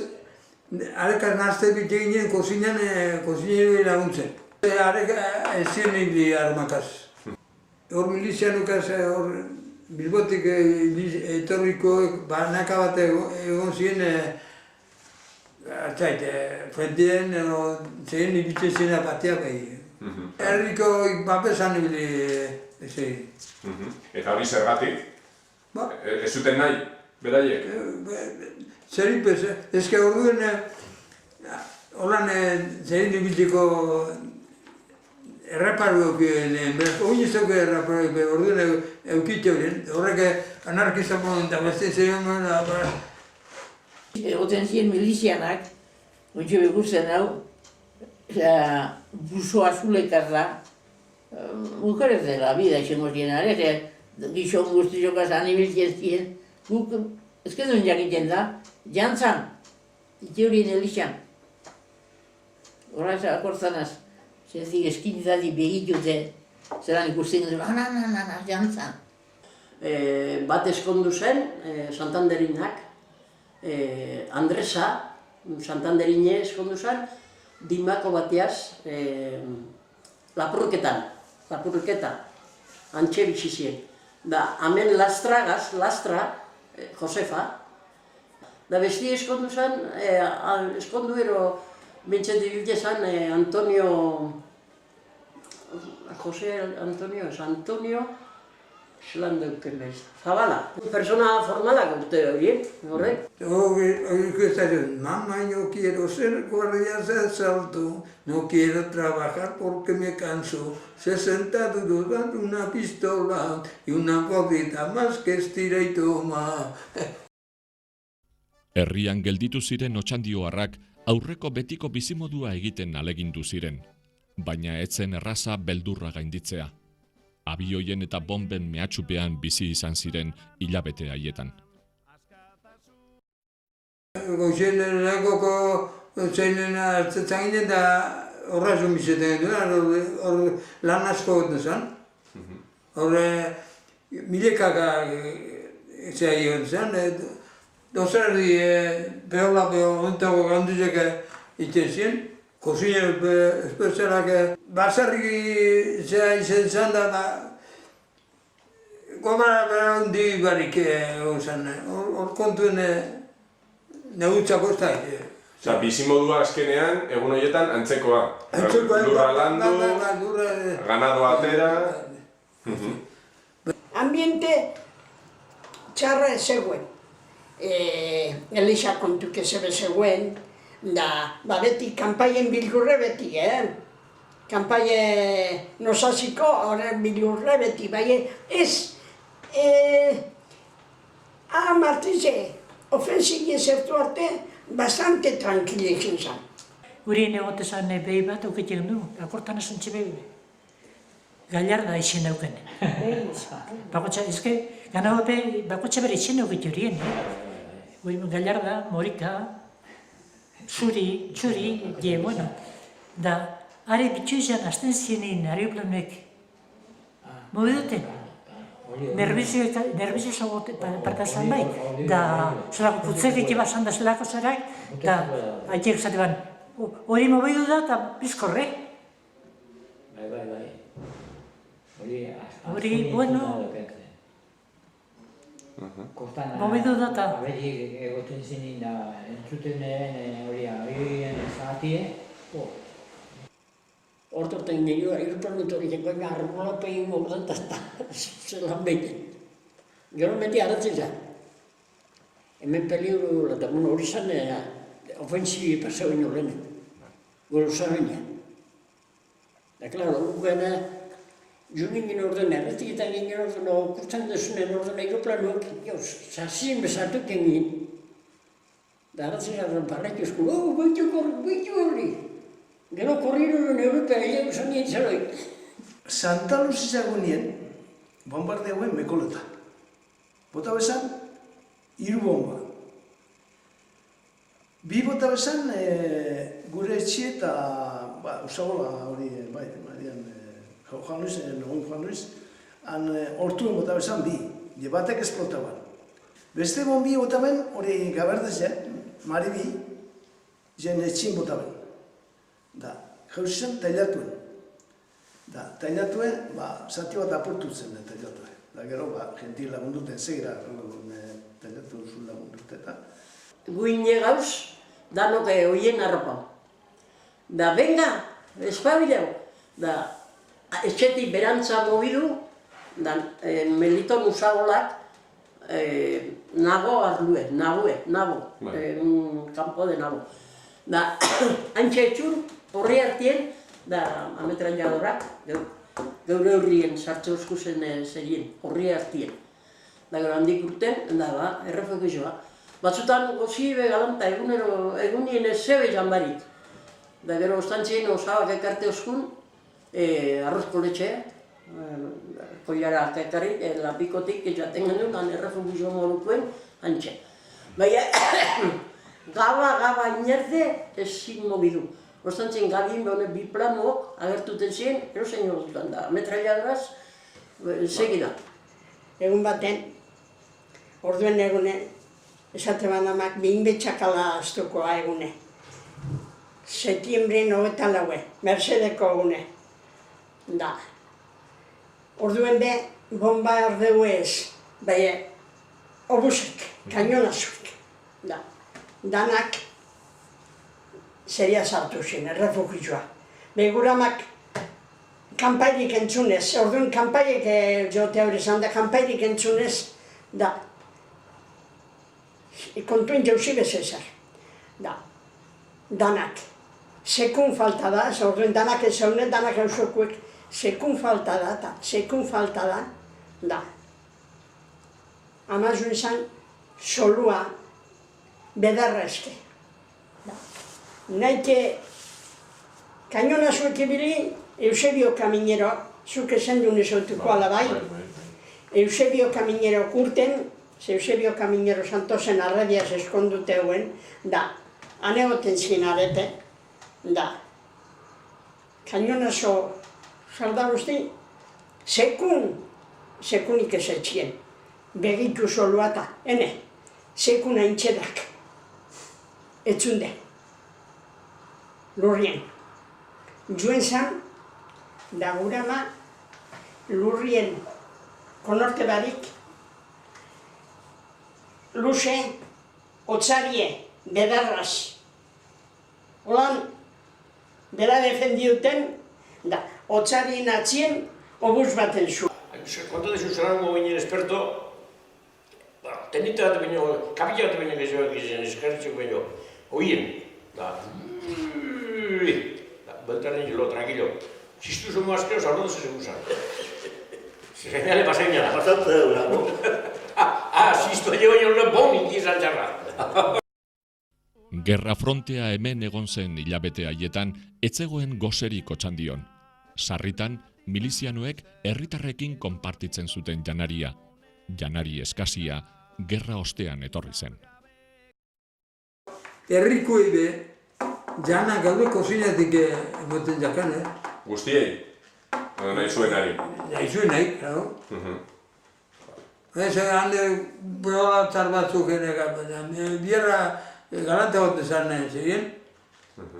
arekaz nazte bite ginen kozinero laguntzen. Arek ezien hili armakaz. Hor milizianukaz, hor Bilbotik etorrikoek banaka bat egon ziren, frentien, ziren ibitzen ziren apatia behi. Herriko bapesan ibili ezei.
Eta hori zergatik? Ez zuten nahi, beraiek?
Zeripez, ezke orduen holan zerin ibiltiko erreparuak, oin ez dugu erreparuak, orduen eukite horien, horrek anarkizako eta beste zegoen.
Egoten ziren milizianak, ontsi begusten hau, buzo azulekaz da, mujeres de la vida izango ziren, gizon guztiokaz anibiltzen ziren, guk ezkedun jakiten da, jantzan, ite horien elixan. Horraz akortzanaz, zezik eskintzatik begitute, zelan ikusten dut, jantzan.
Bat eskondu zen, Santanderinak, Andresa, Santanderine eskondu zen, Dimako bateaz, lapurketa, antxe bitxizien. Da, hemen Lastragaz, Lastra, Josefa, da besti eskondu zen, eskondu ero, bintzen dibilte zen, Antonio, Jose Antonio, Antonio zelan duken bez, zabala. Persona formalak urte horien, horrek.
Mamá, yo quiero ser guardia de asalto, no quiero trabajar porque me canso. 60 duros dan una pistola y una cosita más que estira y toma.
Herrian gelditu ziren otxandioarrak aurreko betiko bizimodua egiten alegindu ziren, baina etzen erraza beldurra gainditzea. Abioien eta bomben mehatxupean bizi izan ziren hilabete haietan.
Goizenenakoko zeinena hartzetzen ginen da horrazun bizeten duen, hor lan asko duzan. Horre milekaka zeaioen zen, dozerdi behola ontago ganduzek iten zien. Kozinen espezialak basarri zea izen zen da, gomara bera hundi barik zen, hor kontuen negutzako ez da.
Osa, bizimodua azkenean, egun horietan antzekoa. Lurra landu, ganado atera...
Ambiente txarra ez zegoen. Eliza kontuk ez zegoen, da, beti kanpaien bilgurre beti, Kanpaie nosasiko, horren bilgurre beti, bai ez, martize, ofensik ezertu arte, bastante tranquilekin zan.
Urien egotezan behi bat auketik du, akortan esuntxe behi. Gallarda izen auken. Bakotxa, ezke, gana bakotxa bere izen auketik horien. Gallarda, morika, txuri, bueno. Da, are bitxu izan azten zienen aeroplanuek. Mobi duten. Nervizio partazan bai. Da, zelako putzek eki basan da zelako zerak, da, haitek zate ban, hori mobi du da eta bizkorre. Hori, bueno, mobi du da eta...
Aberi egoten zinin da, entzuten hori abirien zahatie.
Hortorten gehiago, aeroplanet hori jekoen arbolapegin gobdan eta zelan behiten. Gero beti haratzen zen. Hemen peligro eta hori zan ofensibi pasauen horren. Gero zabeina. Da, klaro, gana, junin ginen orden, erretiketan ginen orden, kurtzen desunen orden aeroplanuak, zazien bezartuk egin. Da, haratzen zen, parraik esku, baitu horri. Gero korriroren Europa gehiago zanien zeloi.
Santa Luz izagunien, bombardeauen mekoleta. Bota bezan, 3 bomba. 2 bota bezan, gure etxe eta, usagola hori, Marian, Juan Luis, han hortuen bota bezan 2, batek esplotaban. Beste bombi bota ben, hori gaberdezen, Maribi, jen etxin bota ben. Da, jauzizan tailatuen. Da, tailatuen, zati bat apurtutzen tailatuen. Da, gero, gentil lagunduten zegira, tailatu zuen lagundut eta.
Guine gauz, danok oien arropa. Da, venga, espabileu. Da, etxetik berantza mobidu, da, Meliton usagolak, nago kampo de nago. Da, antxe etxun, horri hartien, da ametralladorak, gaur horrien sartze oskusen zerien, horri hartien. Da gero handik urten, da errefugizioa. Batzutan gozi galanta egunien zebe jan barik. Da gero ostantzien osabak ekarte oskun, arrozko letxe, koiara ekarri, lapikotik jaten genuen, dan errefugizioa molukuen, antxe. Baina, gaba inerte ezin mobidu. Ostantzien gabien behone 2 planuok agertuten ziren, erosein horretan da, ametralladoraz, segida.
Egun baten, orduen egune, esate banamak, behin betxakala aztukoa egune. Setiembre 94, Mercedeko egune. Da. Orduen be, bomba ardeu ez, bai, obusek, kainonazuk. Da. Danak, zeria sartu zen, errefugizioa. Beguramak kanpairik entzunez, orduan kanpaiek jote hori izan da, kanpairik entzunez, da, kontuen jauzi bezezer, da, danak, sekun falta da, orduan danak ez zaunet, danak eusokuek, sekun falta da, eta sekun falta da, amazun izan, solua, bedarra eske, naike, kainona zuek ibili, Eusebio Kaminero, zuk esan duen esautuko alabai, Eusebio Kaminero kurten, Eusebio Kaminero Santosen arrediaz eskondute hauen, da, anegoten zinarete, da, kainonazo salda guzti, sekunik ez etxien, begitu soluata, sekun haintxedak, etzunde, lurrien. Joen zan, da gurama lurrien konorte barik, luze, otzarie, bedarraz. Holan, bera defendiuten, da, otzarien atzien, obuz baten zu.
Kontu dezu zelango ginen esperto, tenite bat baino, kapila bat baino gehiago egiten, eskertzeko baino, oien, da, Beltrán y lo tranquilo. Si tú somos asqueros, ¿a dónde se usa? Si se me le pasa nada.
Bastante de una, ¿no?
Si esto lleva yo una bomba y esa charla.
Gerra frontea hemen egon zen hilabete haietan, etzegoen goserik Otxandion. Sarritan, milizianoek herritarrekin konpartitzen zuten janaria. Janari eskasia, gerra ostean etorri zen.
Herrikoei be, jana gaude kozinatik emoten jakan,
Guztiei? Nahi zuenari?
Nahi zuenari, claro. Hande bolatzar batzuk bierra galanta bat ezan nahi ziren.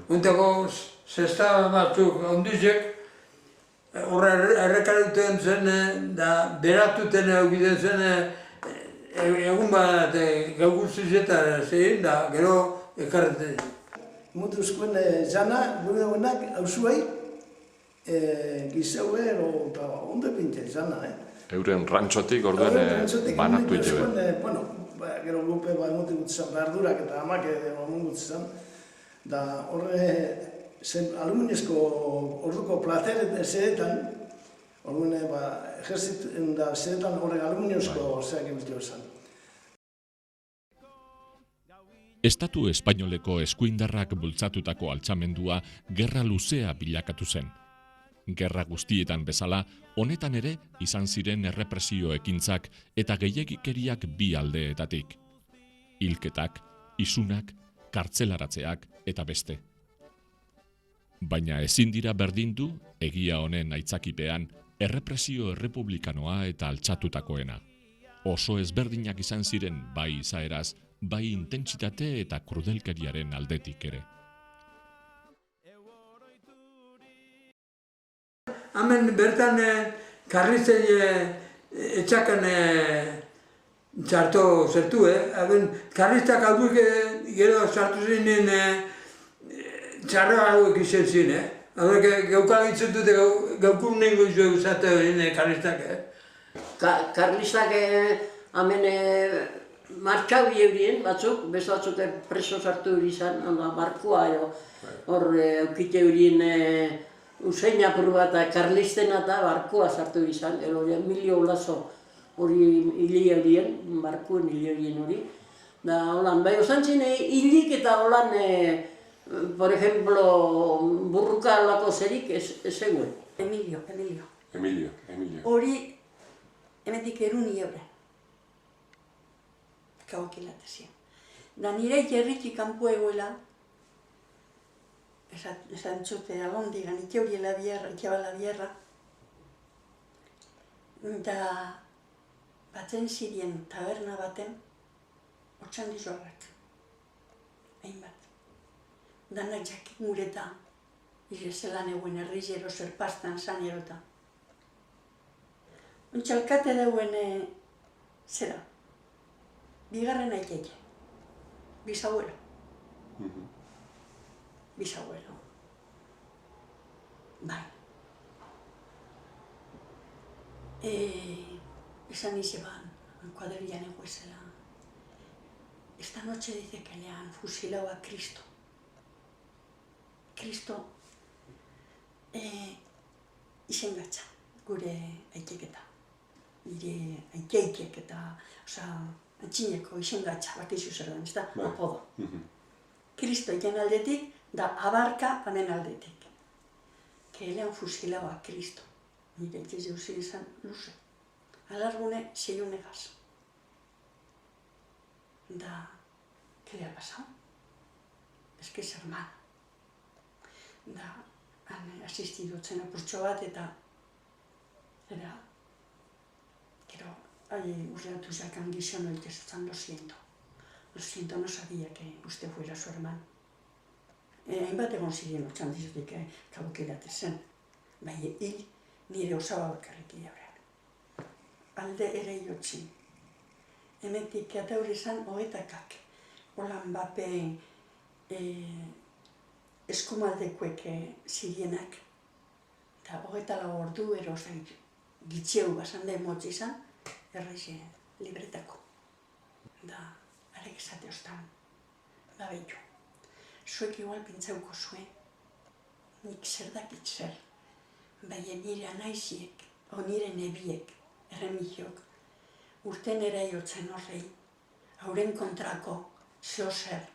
Untako zesta batzuk ondizek, horra errekaruten zen, da beratuten egiten zen, egun bat gau guztizetara ziren, da gero ekarreten.
Mutuzkoen jana, gure duenak, hausuei, gizeue, eta ondo pinte jana,
Euren rantxotik orduen banatu itxeuen.
Bueno, gero gupe emutik gutzizan, berdurak eta amak emun gutzizan, da horre, aluminezko orduko plater zeretan, orduen, ejerziten da zeretan horre aluminezko zeak egitea esan.
Estatu espainoleko eskuindarrak bultzatutako altxamendua gerra luzea bilakatu zen. Gerra guztietan bezala, honetan ere izan ziren errepresio ekintzak eta gehiegikeriak bi aldeetatik. Hilketak, isunak, kartzelaratzeak eta beste. Baina ezin dira berdindu, egia honen aitzakipean, errepresio errepublikanoa eta altxatutakoena. Oso ezberdinak izan ziren bai izaeraz, bai intentsitate eta krudelkeriaren aldetik ere.
Hemen bertan karrizei etxakan txarto zertu, karriztak hauek gero sartu zinen txarra hauek izan ziren, gaukagitzen dute gaukun nengo izue usatu karriztak.
Karlistak hemen martxau eurien batzuk, beste batzuk preso sartu izan, barkua hor eukite eurien usein apur bat karlistena eta barkua sartu izan, Emilio Olaso hori hili horien, barkuen hili horien hori. Da, holan, bai, osantzin hilik eta holan, por ejemplo, burruka olako zerik ez eguen.
Emilio.
Hori, hemendik eruni eure. Kaukilatezien. Da nire jerritxi kanpo egoela, esan txute alondigan, iteuriela bierra, itxabala bierra, da batzen zirien taberna baten, Otxandi zorrak, hainbat. Danak jakik mureta, irezelan eguen errizero zerpastan zan erota. Ontxalkate dauen, zera, bigarren aiteke, bisabuelo. Bisabuelo. Bai. Esan izeban, kuadrillan egoezela. Esta noche dice que le han fusilado a Cristo. Cristo izen gatza, gure aiteketa. Nire aiteikek eta, antxineko izen gatza, bakizu zer den, ez da, apodo. Cristo iten aldetik, da abarka hanen aldetik. Que le han fusilado a Cristo. Nire aitez eusi izan luze. Alargune seiunegaz. Da, ¿qué le ha pasado? Es que es hermana. Da, han asistido zen apurtxo bat eta era, gero, urreatu zakan gizon oitezan, lo siento, no sabía que usted fuera su hermano. Hainbat egon ziren otxan dizutik kabukirate zen, bai hil nire osaba bakarrik hilabrean. Alde ere jotzi. Hementik atauri izan hogetakak. Holan bape eskumaldekuek zirienak. Eta 24 ordu ero gitxeu basande motzi izan, erraize libretako. Da, arek esate ostan, babello. Zuek igual pintzauko zuen, nik zer dakit zer. Baina nire anaiziek, o nire nebiek, erremigiok, urten ere jotzen horrei, hauren kontrako zeo zer,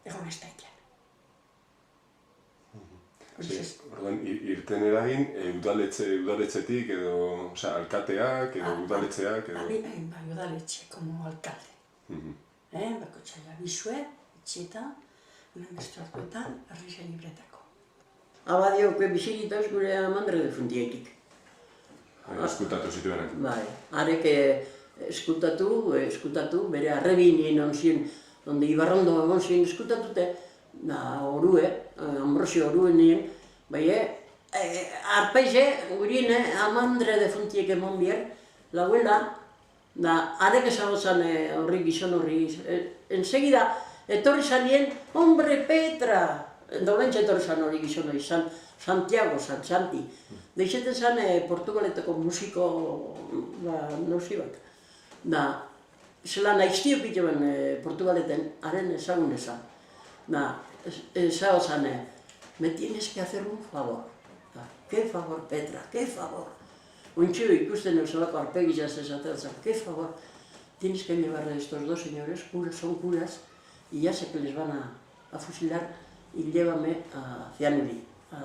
egon ez daiken.
Orduan, irten eragin, udaletxetik edo, alkateak edo udaletxeak edo...
Bai, udaletxe, como alkalde. Bako txaila bizue, etxeta, hemen beste orduetan, errize libretako.
Abadiok bizigitaz gure amandre defuntiekik.
Eskutatu zituenak.
Bai, arek eskutatu, bere arrebinen onzien, donde Ibarrondo egon zien eskutatute, orue, Ambrosio oruen nien, bai, arpaize, gurien amandre defuntiek emon bier, lauela, arek ezagotzan horri gizon horri, ensegida, etorri zanien, hombre Petra, Dolentxe etorri zan hori gizon hori, Santiago, Santi. Deixeten zan Portugaleteko musiko nosi bat. Zelan aiztio pito ben Portugaleten, haren ezagun ezan. Ezago zan, me tienes que hacer un favor. ¿Qué favor, Petra? ¿Qué favor? Untxio ikusten euselako arpegizaz esaten zan, ¿qué favor? Tienes que llevar a estos dos señores, son curas, y ya sé que les van a fusilar, y llévame a Cianuri, a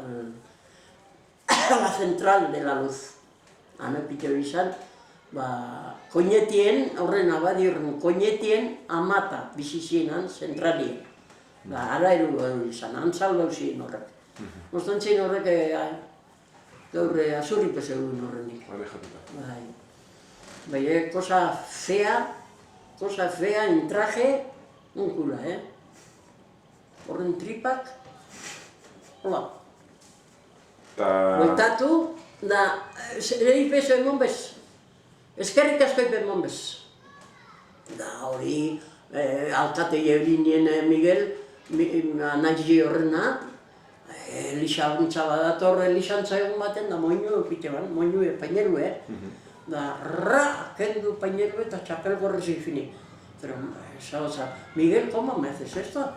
la central de la luz. Ana pito izan, koinetien, horren abadi horren, koinetien amata bizizienan zentralien. Ara eru izan, antzal gauzien horrek. Mostantzien horrek gaur azurripe zegoen horrenik. Bai, cosa fea en traje, un cura, horren tripak, hola. Bueltatu, ere peso emon bez, eskerrik asko emon bez. Hori, alkate jeurinien Miguel, nahi horrena, elixantza badator, elixantza egun baten, moinu epite ban, moinu paineru, kendu paineru eta txapel gorrez infini. Pero, Miguel, ¿cómo me haces esto?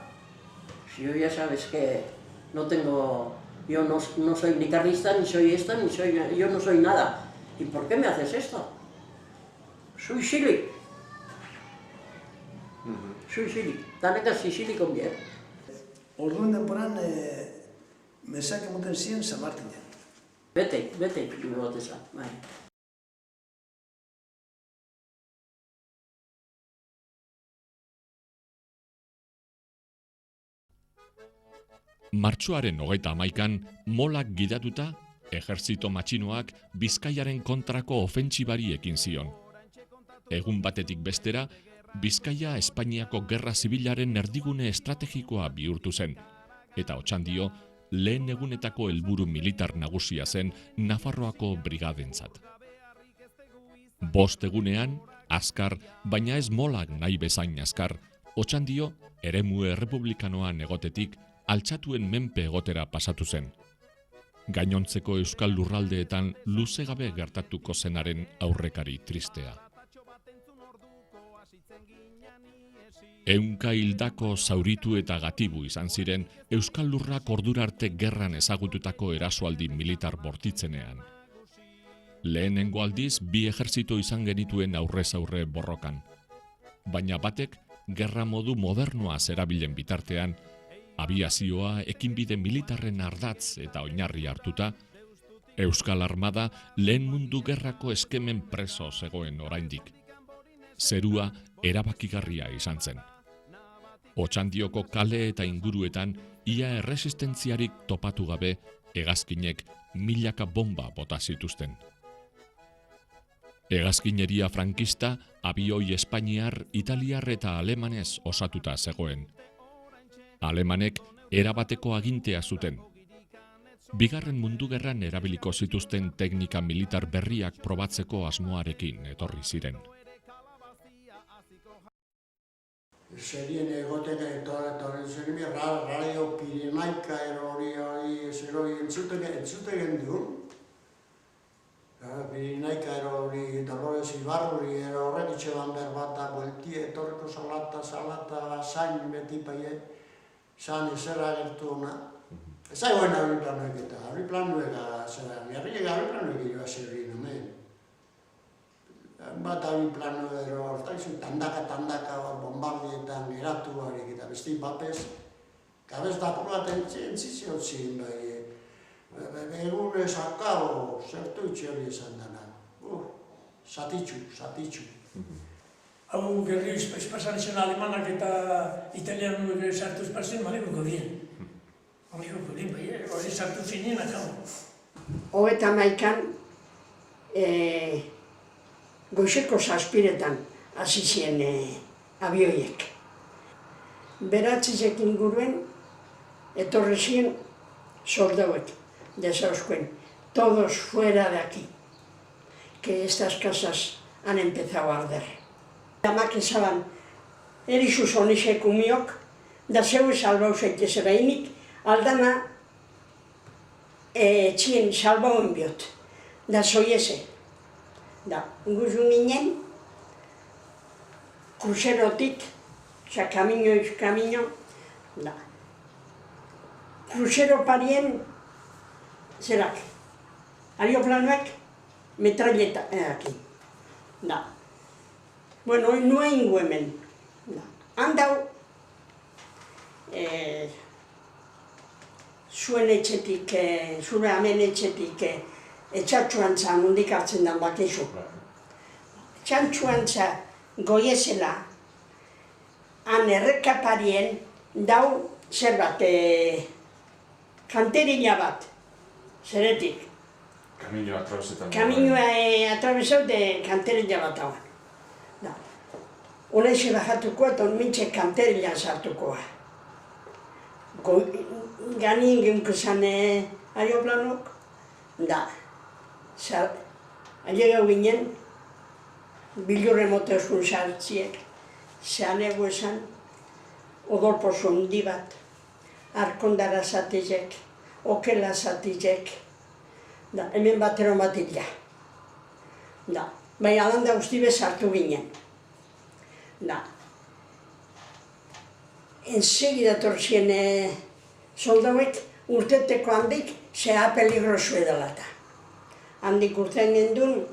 Si yo ya sabes que no tengo, yo no soy ni carlista, ni soy esta, yo no soy nada. ¿Y por qué me haces esto? Soy Xili. Soy Xili. Daneka Xili konbier.
Orduan denporan, mesak emoten ziren San Martinen.
Bete, goteza, bai.
Martxoaren 21an, molak gidatuta, ejerzito matxinoak Bizkaiaren kontrako ofentsibari ekin zion. Egun batetik bestera, Bizkaia Espainiako Gerra Zibilaren erdigune estrategikoa bihurtu zen, eta Otxandio lehen egunetako helburu militar nagusia zen Nafarroako brigadentzat. 5 egunean, azkar, baina ez molak nahi bezain azkar, Otxandio eremu errepublikanoan egotetik altxatuen menpe egotera pasatu zen. gainontzeko euskal lurraldeetan luzegabe gertatuko zenaren aurrekari tristea. Ehunka hildako zauritu eta gatibu izan ziren euskal lurrak ordura arte gerran ezagututako erasoaldi militar bortitzenean. Lehenengo aldiz bi ejertzito izan genituen aurrez aurre borrokan. Baina batek gerra modu modernoa zerabilen bitartean, abiazioa ekinbide militarren ardatz eta oinarri hartuta, Euskal Armada lehen mundu gerrako eskemen preso zegoen oraindik. Zerua erabakigarria izan zen. Otxandioko kale eta inguruetan ia erresistentziarik topatu gabe hegazkinek milaka bomba bota zituzten. Hegazkineria frankista abioi espainiar, italiar eta alemanez osatuta zegoen. Alemanek erabateko agintea zuten. Bigarren mundu gerran erabiliko zituzten teknika militar berriak probatzeko asmoarekin etorri ziren.
Serien egoten etorri ziren, Radio Pirenaika hori entzuten gendun. Pirenaika hori Dolores Ibarruri horrek itxeban berbata, bueltie etorriko salata, zain beti paie, zan ezera gertu hona. Ez dagoen hori planuek eta, hori planueka zera, herriek hori planuek joa zerri nomen. Bat hori planu ero, tandaka bombardietan geratu horiek eta besti bapez, kabez dapur bat entziziotzin bai. Egun esakao, zertu itxe hori esan dena. Satitxu.
Hau gerri espasan izan alemanak eta italianuek sartu espasen, maleko dien. Maleko dien, hori sartu zinen akau.
31an, goizeko 7:00 hasi ziren abioiek. 9 inguruen etorri ziren soldauek. Desauzkuen, todos fuera de aquí, que estas casas han empezado a arder. Amak esaban, erizuz honizek umiok, da zeue salbau zaitez behinik, aldana txien salbauen biot, da zoieze. Da, guzu ginen, crucerotik, xa kamino, da. Crucero parien, zerak, aeroplanoek metralleta aquí. Da. Bueno, hori nua ingo hemen. Handau, zuen etxetik, zure amen etxetik, etxatxuantza mundik hartzen den bakizu. Etxatxuantza goiezela, han errekaparien dau zer bat, kanterila bat. Zeretik.
Kaminoa atrabesetan.
Kaminoa atrabesau de kanterila bat hau. Honeixe bajatukoa eta mintxe kanterila sartukoa. Ganin geunko zan aeroplanok. Da. Ailegau ginen, bilurre moteuzkun sartziek. Zean ego esan, odolpozo hundi bat. Arkondara zatizek. Okela zatizek, hemen batero matila. Baina alanda guzti bezartu ginen. Ensegida torzien soldauek urteteko handik zea peligrosu edalata. Handik urten gendun,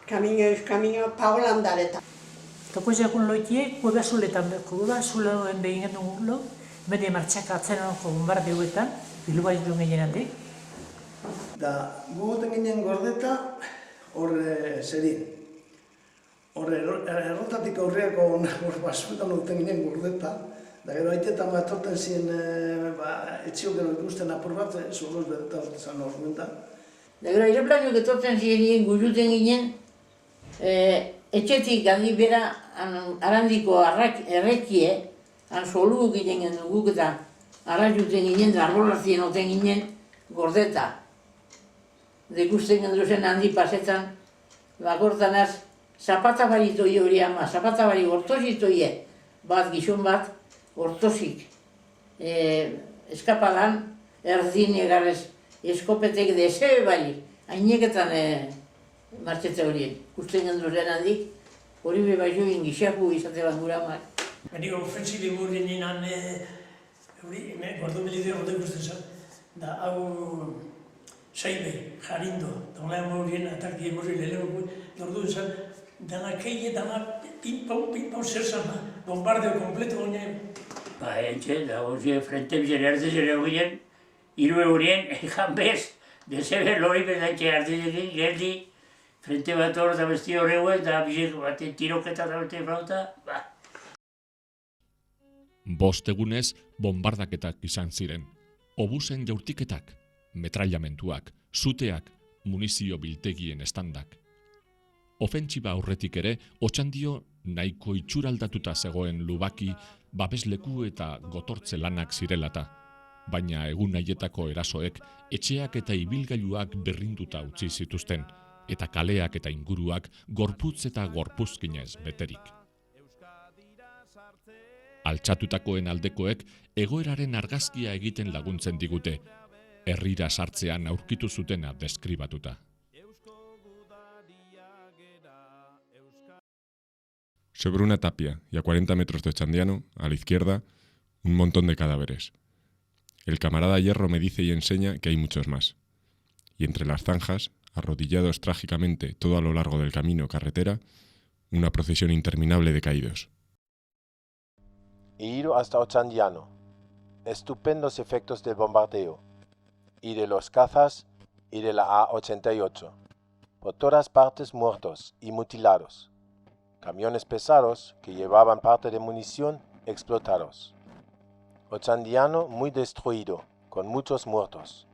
kamino, pagolandareta.
Tako jagun loitiek, kueba zuletan zuletan behin gendun lo, bede martxak atzenonko bombardeuetan, Bilua izan ginen handik.
Da, gugoten ginen gordeta, hor zerin. Hor errotatik aurreako basuetan uten ginen gordeta, da gero aitetan bat etorten ziren etxio gero ikusten apur bat, zurroz bedeta zan hor guentan.
Da gero aeroplanok etorten ziren guzuten ginen, etxetik handi bera arandiko errekie, han solu ginen guk eta arrazuten ginen, arbolazien oten ginen gordeta. Dekusten gendruzen handi pasetan, bakortanaz, zapatabari toi hori ama, zapatabari gortosi toie, bat gizon bat, gortosik. Eskapadan, erdin egarrez eskopetek desebe bai, haineketan martxetza horien. Gusten gendurren handik, hori be bai join gixaku izate bat gura mar.
Beniko ofensibi gurien ninan, gordo bilide hori ikusten zen, da hau saibe, jarindo, da hona horien atarki emorri lehenu gordo zen, dana keie, dana pin-pau zer zen, bombardeo kompleto honen.
Ba, entxe, da hori frente bizere hartze zere horien, hiru eurien, janbez, desebe lori bezatxe hartzekin, geldi, frente bat hor da besti horreuen, da bizek bate tiroketa da bate flauta, ba.
5 egunez bombardaketak izan ziren. Obusen jaurtiketak, metrailamentuak, suteak, munizio biltegien estandak. Ofentsiba aurretik ere, Otxandio nahiko itxuraldatuta zegoen Lubaki, babesleku eta gotortze lanak zirelata. Baina egun haietako erasoek etxeak eta ibilgailuak berrinduta utzi zituzten, eta kaleak eta inguruak gorputz eta gorpuzkinez beterik. Altxatutakoen aldekoek egoeraren argazkia egiten laguntzen digute, herrira sartzean aurkitu zutena deskribatuta.
Sobre una tapia y a 40 metros de Otxandiano, a la izquierda, un montón de cadáveres. El camarada Hierro me dice y enseña que hay muchos más. Y entre las zanjas, arrodillados trágicamente todo a lo largo del camino carretera, una procesión interminable de caídos.
He ido hasta Otxandiano. Estupendos efectos del bombardeo. Y de los cazas y de la A-88. Por todas partes muertos y mutilados. Camiones pesados que llevaban parte de munición explotados. Otxandiano muy destruido, con muchos muertos.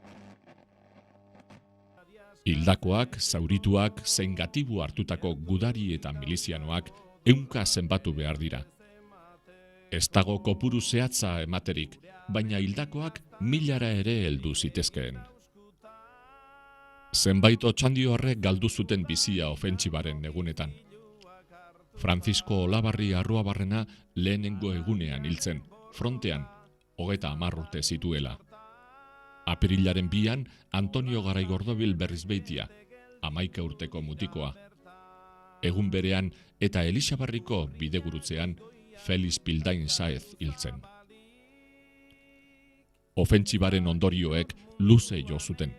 Hildakoak, zaurituak, zeingatibu hartutako gudari eta milizianoak ehunka zenbatu behar dira. Ez dago kopuru zehatza ematerik, baina hildakoak 1000 ere heldu zitezkeen. Zenbait Otxandio horrek galdu zuten bizia ofentsibaren egunetan. Francisco Olabarri Arruabarrena lehenengo egunean hiltzen, frontean, 30 urte zituela. Apirilaren 2an, Antonio Garaigordobil Berrizbeitia, 11 urteko mutikoa. Egun berean eta Elixabarriko bidegurutzean, Felix Pildain Saez hiltzen. Ofentsibaren ondorioek luze jo zuten.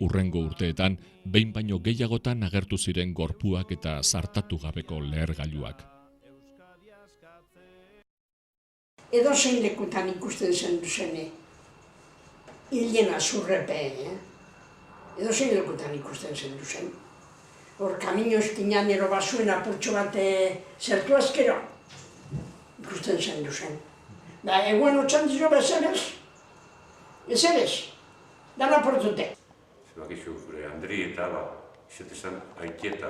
Urrengo urteetan, behin baino gehiagotan agertu ziren gorpuak eta zartatu gabeko lehergailuak.
Edo zein lekutan ikusten zen duzene, hilen azurrepean, edo zein lekutan ikusten zen duzen. Hor kamino eskinan ero basuen apurtxo bat zertu azkero, ikusten zen duzen. Da, eguen Otxandio bezerez, dana portute.
Bakizu, gure Andri eta izatezan aikieta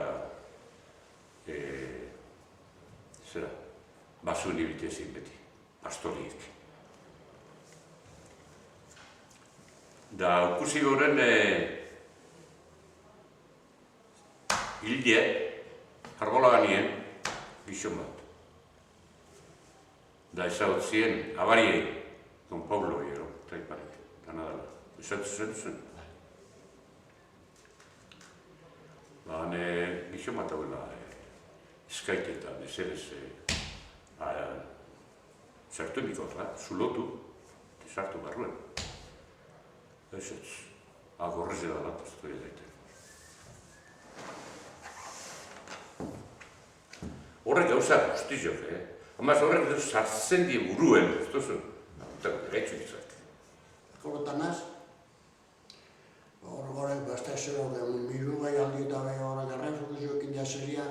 basuen ibiltezin beti, pastoriek. Da, ukusi goren hilde, arbola ganien, gizon bat. Da, ezagutzien, abariei, Don Pablo ero, taiparek, dana dala, ezautzen zen. Hane gizon bat hauela eskaiketan, ezerez sartu emikorra, zulotu, sartu barruen. Ez, agorrez edala, pastori edaiten. Horrek gauza guztizok, Hamaz horrek sartzen die buruen, ez duzu, eta gaitxu izak.
Korotanaz, hor gorek basta esero, miru gai aldi eta gai horrek errefugizioekin jaseria,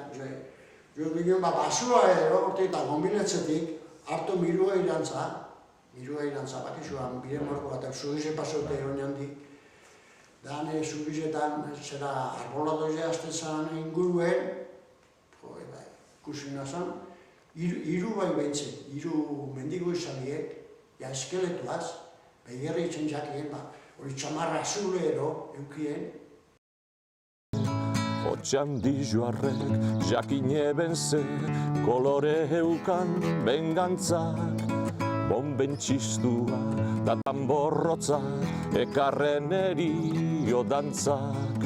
jo ginen basua ero, horte eta gombiletzetik, hartu mirua irantza bat izuan, bire morko batak zubize pasote eron handik. Dane zubizetan, zera arboladoia azten zan inguruen, ikusi nazan, hiru bai behintzen, hiru mendigo izaniek, ja eskeletuaz, begirri itzen jakien, hori txamarra azulero eukien.
Otxandioarrek jakin eben ze kolore eukan bengantzak, konbentzistua, da tamborrotza, ekarren erio dantzak.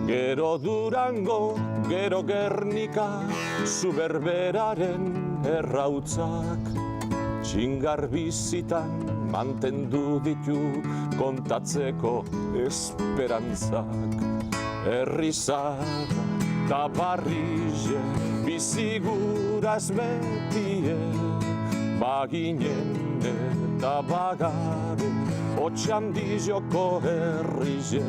Gero Durango, gero Gernika, zu berberaren errautzak. Txingar bizitan mantendu ditu kontatzeko esperantzak. Herri zaharra eta barrize biziguraz betie, baginen eta bagare, Otxandioko herrize.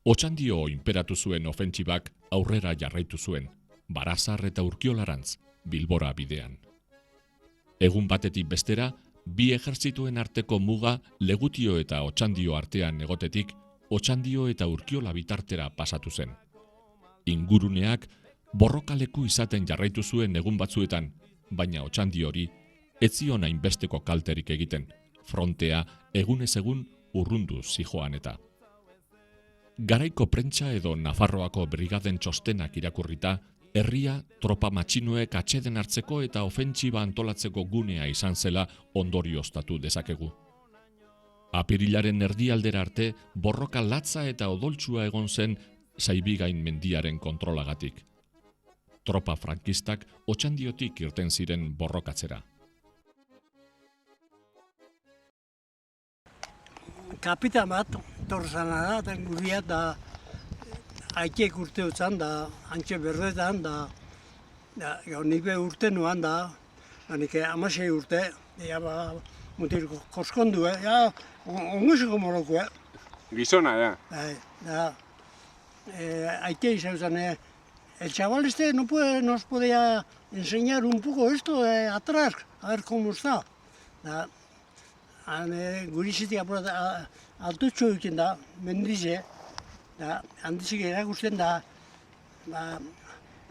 Otxandio inperatu zuen ofentsibak aurrera jarraitu zuen, Barazar eta Urkiolarantz, Bilbora bidean. Egun batetik bestera, bi ejertzituen arteko muga Legutio eta Otxandio artean egotetik, Otxandio eta Urkiola bitartera pasatu zen. Inguruneak borrokaleku izaten jarraitu zuen egun batzuetan, baina Otxandio hori ez zion hainbesteko kalterik egiten, frontea egunez egun urrundu zijoan eta. Garaiko prentsa edo Nafarroako brigaden txostenak irakurrita, herria tropa matxinoek atxeden hartzeko eta ofentsiba antolatzeko gunea izan zela ondorioztatu dezakegu. Apirilaren erdialdera arte borroka latza eta odoltsua egon zen Saibigain mendiaren kontrolagatik. Tropa frankistak Otxandiotik irten ziren borrokatzera.
Kapitan bat, torzana da, eta guria da aitiek urte utzan da, antxe berdetan da, nik be urte nuan da, nik 16 urte, mutil koskondu, ongusiko moroko,
Gizona, ja.
Aitea izan zen, el chaval este no nos podía enseñar un poco esto atrás, a ver cómo está. Gurizitik altutxo egiten da, mendize, handizik erakusten da,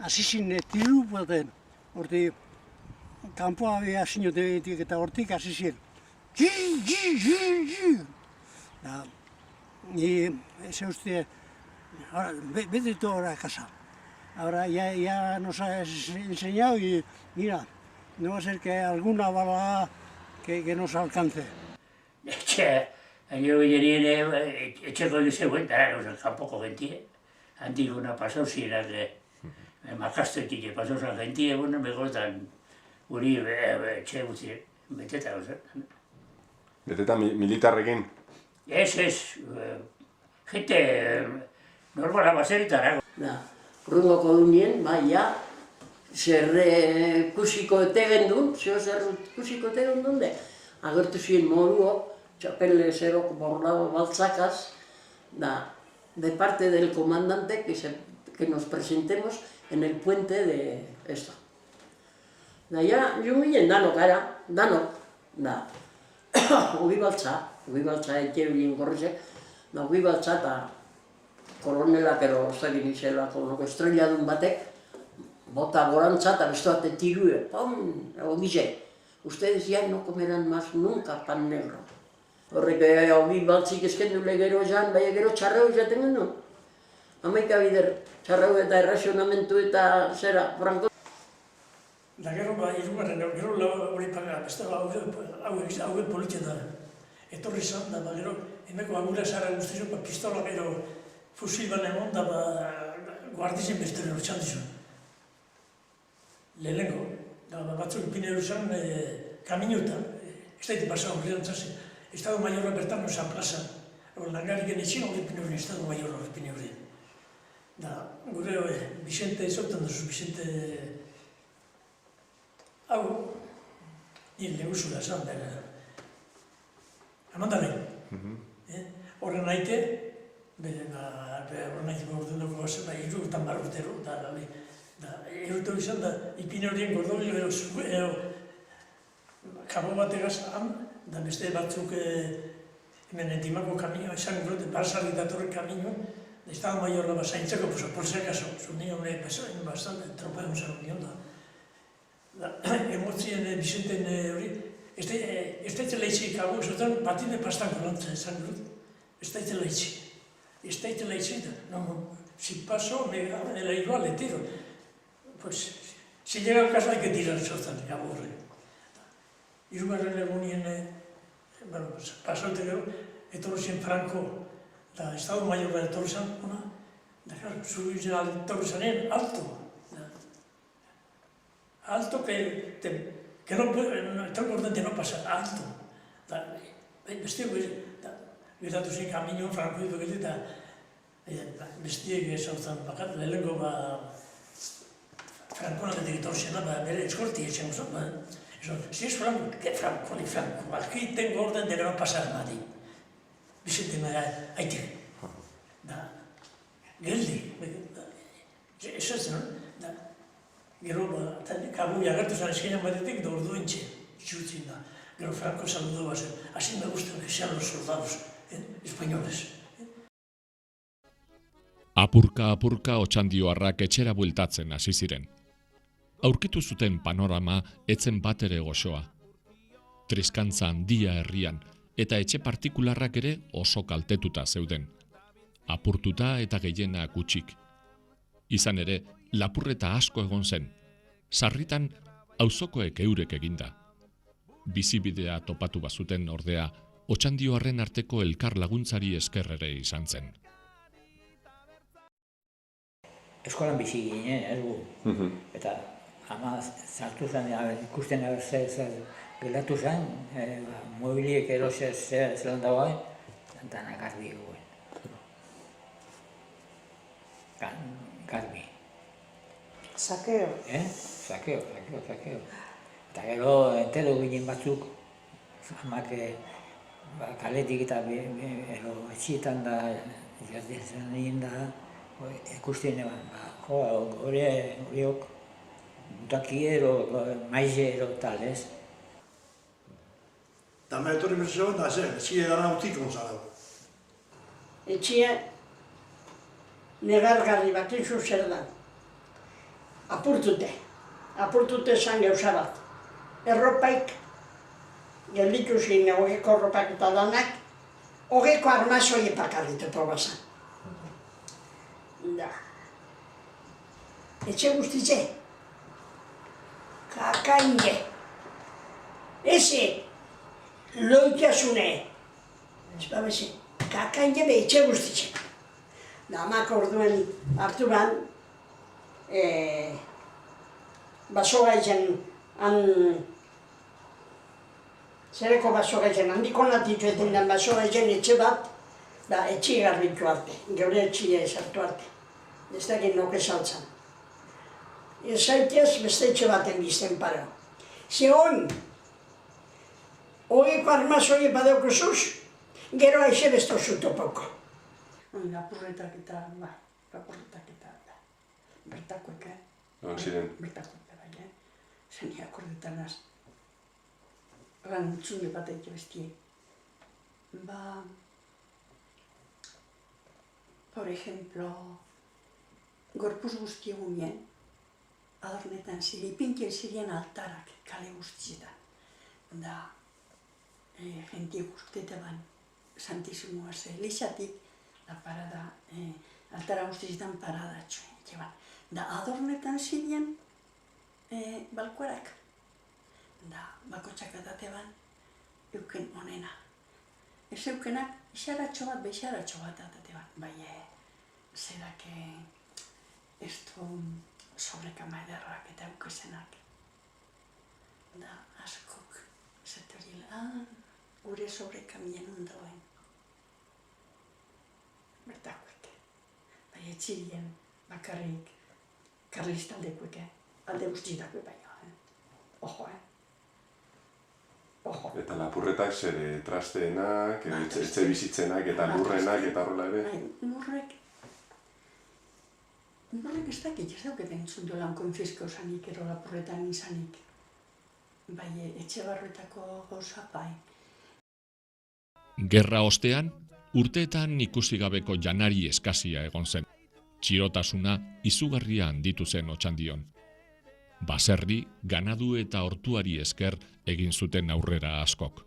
azizin tiru baten, horti, kanpoa asinotetik eta hortik azizin. Ni ese uste, vete tú ahora a casa. Ahora ya nos has enseñado y mira, no va a ser que alguna bala que nos alcance.
Año ginerien etxeko zegoen, dara gauzak kanpoko gentie. Antiguna pasau zirenak, makastoetik pasau zan gentie, begotan guri etxe guzti beteta gauzak.
Beteta militarrekin?
Ez, gente normala baseritara.
Rungoko dunien, baina, zer kusiko etegen duen, zer kusiko etegen duen, agertu ziren moruo, txapel zerok borlado baltzakaz, de parte del comandante que nos presentemos en el puente de esto. Ya, jo minen danok gara, danok, ugi baltza etxerulien gorrizek, ugi baltza eta koronelak ero zagin izelako estrelladun batek, bota gorantza eta beste bate tirue, ogize. Ustedes ya no comerán más nunca pan negro. Horrek hobi baltzik eskendule gero esan, baina gero txarreu izaten gendu. Hamaika bider, txarreu eta errazionamentu eta zera, franko.
Da gero irugarren, gero hori paga, beste hauek politia da. Etorri zan da, gero emeko agura zara guztizu, pistola gero fusil ban emon da, guardizen beste lortxan dizun. Lehenengo, batzuk ipine zan kaminutan, ez daite pasa horrean zazen. Estado Mayorra bertan nozan plazan, langarik genetxin hori ipine horrean, Estado Mayorra hori ipine horrean. Gure Vicente ezotan duzu, Vicente hau, nire leguzula zan, amandalen. Horren naite, horren naite gordo dugu gozela, irugutan bar urtero, erutu izan da, ipine horien gordo ero kabo bategaz han, da beste batzuk hemen entimako kamino, esan gure, barzarri datorren kamino, Estado Mayorra bazaintzeko, por si acaso, zunio bastante, tropa egun zara union da. Emotzien Vicenten hori, ez daite lehitzik hau, zotan batine pastanko lantzen esan dut, ez daite lehitzik. Ez daite lehitzik da, si paso, me la igual le tiro. Pues, si llega al caso hay que tirar txortan, aburre. Hirugarren egunien, bueno, pues, paso eta gero, etorri zen Franco, eta Estado Mayorra etorri zen, da, claro, zu etorri zanen alto. Alto que no importante no pasa, alto. Bestiak gertatu zen kamino Franko ditu eta bestiak ezagutzen bakat, lehenko Franko nagetik etorri zena, bere eskorti etxen guzan. Si es Franco, ¿qué Franco ni Franco? Aquí tengo orden de no pasar nadie. Bizente aitek. Geldi. Eso es, no? Gero, kabu agertu zen eskenean batetik, da orduen txutzin da. Gero Franco saludó bazen. Así me gustan que sean los soldados españoles.
Apurka Otxandioarrak etxera bueltatzen hasi ziren. Aurkitu zuten panorama etzen batere goxoa. Triskantza handia herrian eta etxe partikularrak ere oso kaltetuta zeuden. Apurtuta eta gehienak hutsik. Izan ere, lapurreta asko egon zen. Sarritan auzokoek eurek eginda. Bizibidea topatu bazuten ordea, Otxandioarren arteko elkar laguntzari esker ere izan zen.
Eskolan bizi ginen, ez gu. Eta ama zartu zen, ikusten zer geldatu zen, mobiliek erosez zelan dagoen, dana garbi eguen. Garbi.
Sakeo.
Sakeo. Eta gero entero ginen batzuk, amak kaletik eta etxietan da, jazten nien da, ikusten eban, horiok butakiero, maizero tal, ez?
Eta me etorri berzegoen da, etxia dara utik gonzala.
Etxia negargarri bat izu zer da. Apurtute zan gauza bat. Erropaik, gelditu zin hogeko erropak eta danak, hogeko armazoi pakarritu probazan. Da. Etxe guztitze. Kakainge. Eze. Loitasune. Ez babese. Kakainge be etxe guztitze. Da, amak orduen hartu ban, basogaitzen, zereko basogaitzen, handiko natitu eten den basogaitzen etxe bat, da, etxi garbitu arte, geure etxia esartu arte. Ez da egin noke saltzan. Ez zaitez beste etxe baten bizten paro. Ze hon, hogeko armazoi badaukuzuz, gero aize besto zutopoko.
Lapurretak eta, bertakoek, bertakoek, zeni akordetan az, rantzune bat egin bestie. Por ejemplo, gorpuz guzti egunien, adornetan ipinkel ziren altarak kale guztietan. Da, jentiek urteteban Santisimoa ze elixatik, da parada, altara guztietan parada txoen. Da, adornetan ziren balkoerak. Da, bakotxak adateban, euken onena. Ez eukenak, isaratxo bat, beixaratxo bat adateban. Bai, zerak ez du sobrekama ederrak eta eukezenak. Da, askok, zetorila, gure sobrekamien ondoen. Bertakoek. Bai, etxirien, bakarrik, karlistaldekoek, alde guztitakoek baino. Ojo, Ojo.
Eta lapurretak zer trasteenak, etxe bizitzenak eta lurrenak eta horrela ere?
Lurrek ez dakit, ez dauketen entzun dolan konfisko zanik, ero lapurretan izanik. Bai, etxe barruetako gauza bai.
Gerra ostean, urteetan ikusi gabeko janari eskasia egon zen. Txirotasuna izugarria handitu zen Otxandion. Baserri, ganadu eta hortuari esker egin zuten aurrera askok.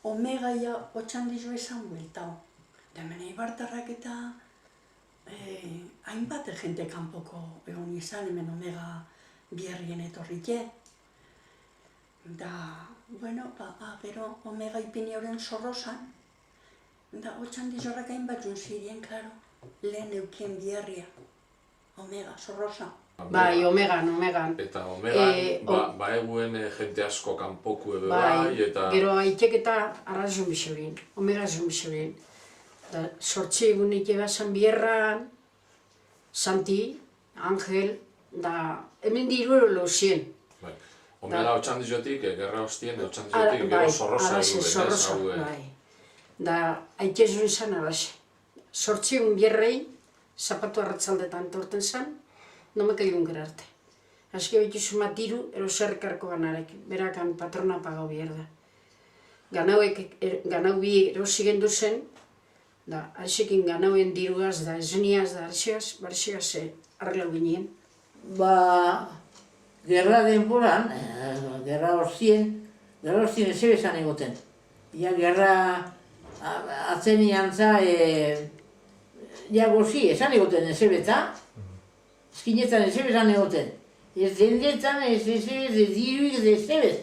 Omegaia Otxandio esan bueltau. Hemen eibartarrak eta hainbat jente kanpoko egon izan, hemen Omega Bierrien etorrike. Da, bueno, pero Omega ipini horren zorrozan, da, Otxandizorrak hainbat jun ziren, klaro, lehen eukien Bierria, Omega, zorrozan.
Bai, Omegan.
Eta Omegan, eguen jente asko kanpoku ebe bai, eta...
Gero haitek eta arrazun bizorin, Omega zun bizorin. Sortzi egunik ebazan Bierran, Santi, Angel, da hemen diru lozien.
Omega Otxandizotik, gerra hostien, Otxandizotik, gero zorroza edu,
bai. Da haite zuen zan arraze. Sortzi egun Bierrei, zapatu arratzaldetan torten zan, nomek egun gara arte. Azke betu zumat diru, eroserrekarko ganarek, berakan patrona pagau Bierda. Ganau bi erosi gendu zen, da, arxekin ganauen diruaz, da esniaz, da arxeaz, arreglau ginen.
Gerra denboran, gerra hostien eze bezan egoten. Gerra atzenian za, gozi, esan egoten eze beta, eskinetan eze bezan egoten. Ez dendetan eze diruik eze bez.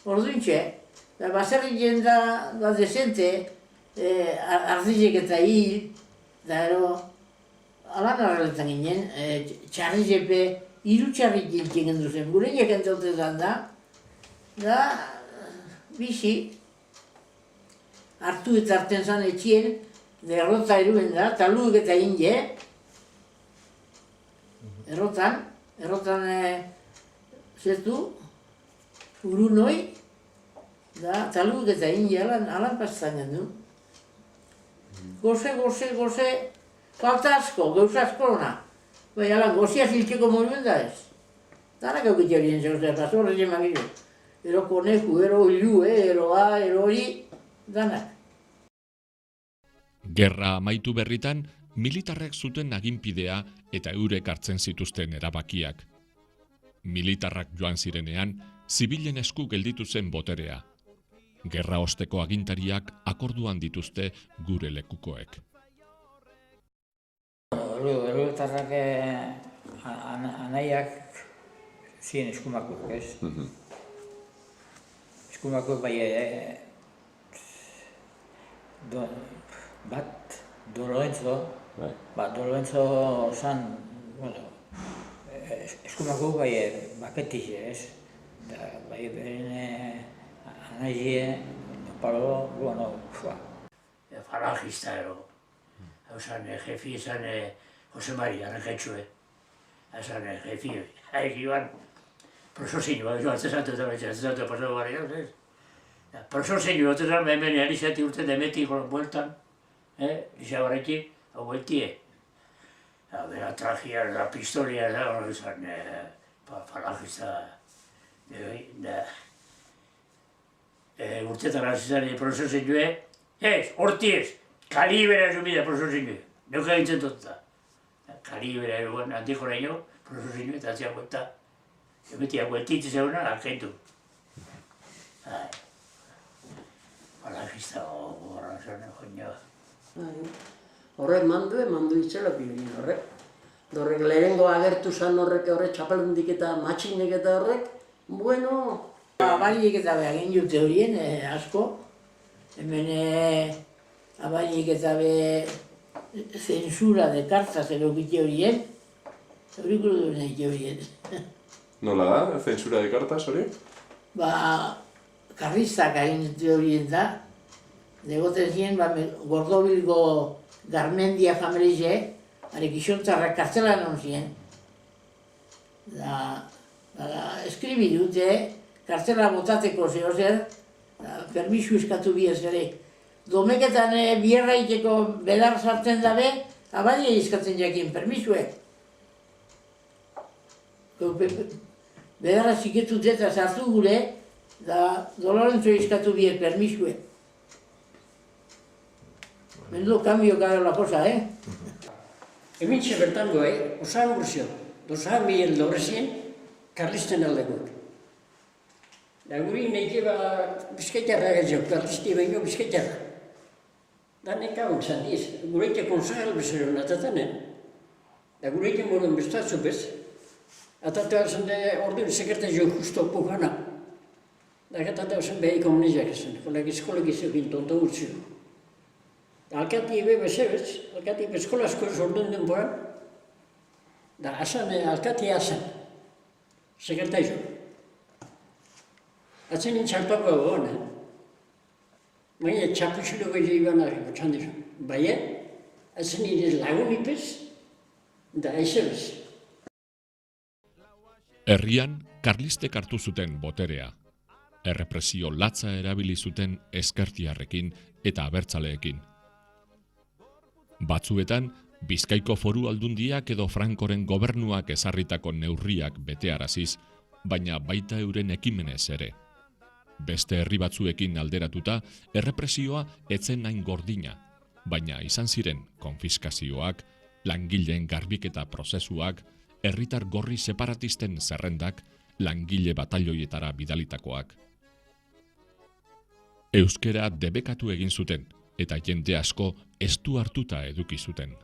Orduintxe, baserri jenda desente, ardizek eta hil, da ero, alan arreletan ginen, txarrizepe, hiru txarrik giltzen duzen, gure jeken zautezan da, bizi, hartu eta hartzen zan etxien, errota eruen da, taluk eta inde, errotan, zertu, uru noi, da, taluk eta inde alan pastan gendu. Goze, falta asko, gauz asko hona. Bai, ala, gozia ziltzeko moruen da ez. Danak eukit horien zegozen, horrez emagiru. Ero koneku, ero hilu, ero hori, danak.
Gerra amaitu berritan, militarrek zuten aginpidea eta eurek hartzen zituzten erabakiak. Militarrak joan zirenean, zibilen esku gelditu zen boterea. Gerra osteko agintariak akorduan dituzte gure lekukoek.
Erotarrak anaiak ziren eskumakuk, ez? Eskumakuk bai bat Doloentzo zan, eskumakuk bai baketiz, ez? Bai beren anaizie, palo, bueno,
falangista ero. Hauzen, jefi ezan Jose Maria, arregetxue. Hauzen, jefi, haik iban, prosozinio, atzesatu eta atzesatu pasatu gara ez? Prosozinio, atzesatu hemen erizati urte demetik bueltan, izan barretik, hau bueltie. Bera tragia, la pistolia, hauzen, falangista, urtetan azizan prosozinioe, hortiez, kalibera esumida prosozinioe, neuka gintzen dutta. Kalibera eruan handiko naino, prosozinioe eta atzia guelta. Emetia gueltitzi zeuna, akaitu. Falangista, horra zene, joñoa.
Horrek mandu itzela pilin horrek. Horrek lehenengo agertu zan horrek txapelundik eta matxinek eta horrek, bueno...
Abailik eta be egin dute horien asko. Hemen abailik eta be zensura de kartaz erokite horien. Horiko duen egite horien.
Nola da, zensura de kartaz hori?
Karristak egin dute horien da. Degoten ziren, Gordobilgo Garmendia familize, arek isontzarrak kartzelan hon ziren. Eskribi dute, kartzela botateko zehozer, permisu eskatu biez ere. Domeketan bierra iteko bedar sartzen dabe, abadia eskatzen jakin, permisue. Bedarra ziketut eta sartu gure, da Dolorentzo eskatu biez, permisue. Mendu kambio gara la cosa,
Emintxe bertango, osan gurzio, dosan bilen dorrezien, karlisten aldeko. Da guri nahike bizkaitarra gatzio, karlisti baino bizkaitarra. Danek hau izan diz, gureite konsejal bezero natatanen. Da gureite moden bestatzu bez. Atatu hartzen de orduan sekretazio justo pujana. Da atatu hartzen behi komunizak ezen, eskolak izukin tonto urtzu. Alkati ebe bezebez, alkati ebe eskolasko ez orduan denboran. Da asan, alkati asan, sekretazio. Atzen nintzartako gona. Baina txapuxilo gehi iban arriko txandizu. Baina, atzen nire lagunipez, da ezebez.
Herrian, karlistek hartu zuten boterea. Errepresio latza erabili zuten ezkertiarrekin eta abertzaleekin. Batzuetan, Bizkaiko Foru Aldundiak edo Frankoren gobernuak ezarritako neurriak betearaziz, baina baita euren ekimenez ere. Beste herri batzuekin alderatuta, errepresioa etzen nain gordina, baina izan ziren konfiskazioak, langileen garbiketa prozesuak, herritar gorri separatisten zerrendak, langile batalioietara bidalitakoak. Euskera debekatu egin zuten, eta jende asko estu hartuta eduki zuten.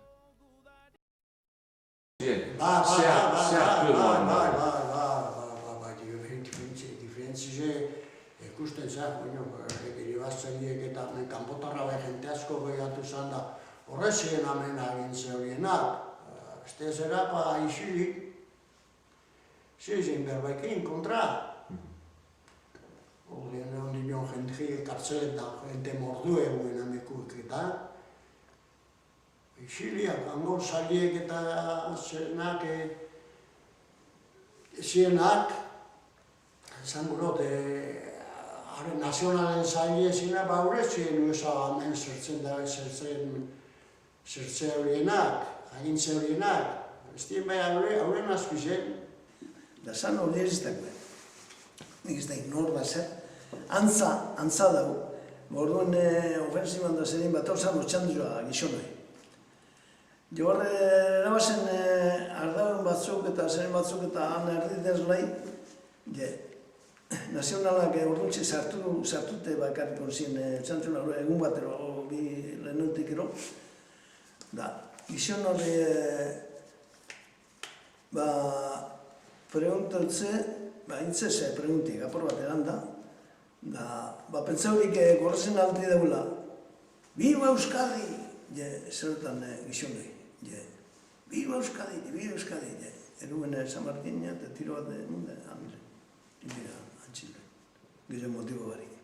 Ikusten zak, egiri batzaileek eta kanpotarra bai jente asko gehiatu izan da horrezien amena egin zeurienak. Beste zera, ixilik, zizien berbaikin kontra. Horien nion jente kartzelet da, jente mordu eguen amekuek eta. Isiliak, hango zaliek eta zenak, zienak, esan gurot, nazionalen zaile zina, horrezien uesa hemen zertzen da, zertze horienak, agintze horienak, ez dien bai hauren azpizen.
Da zan hori ez dagoen. Nik ez da ignor da zer. Antza dago. Orduan ofensiban da zerin bat hor zan otxandioa gizonoi. Jo horre erabazen ardauen batzuk eta zeren batzuk eta han erditez lai, nazionalak orduntxe sartute bakarriko zien txantzuna egun batero bi lehenutik ero. Da, gizon hori preguntatze, intzese preguntik, apur bat eran da. Da, pentsa horik gorrezen alti daula. Biba Euskadi! Zerotan gizonei. Biba Euskadi, biba Euskadi! Eruen San Martina eta tiro bat munde, hamile. Dira, antxile. Gero motibo barik.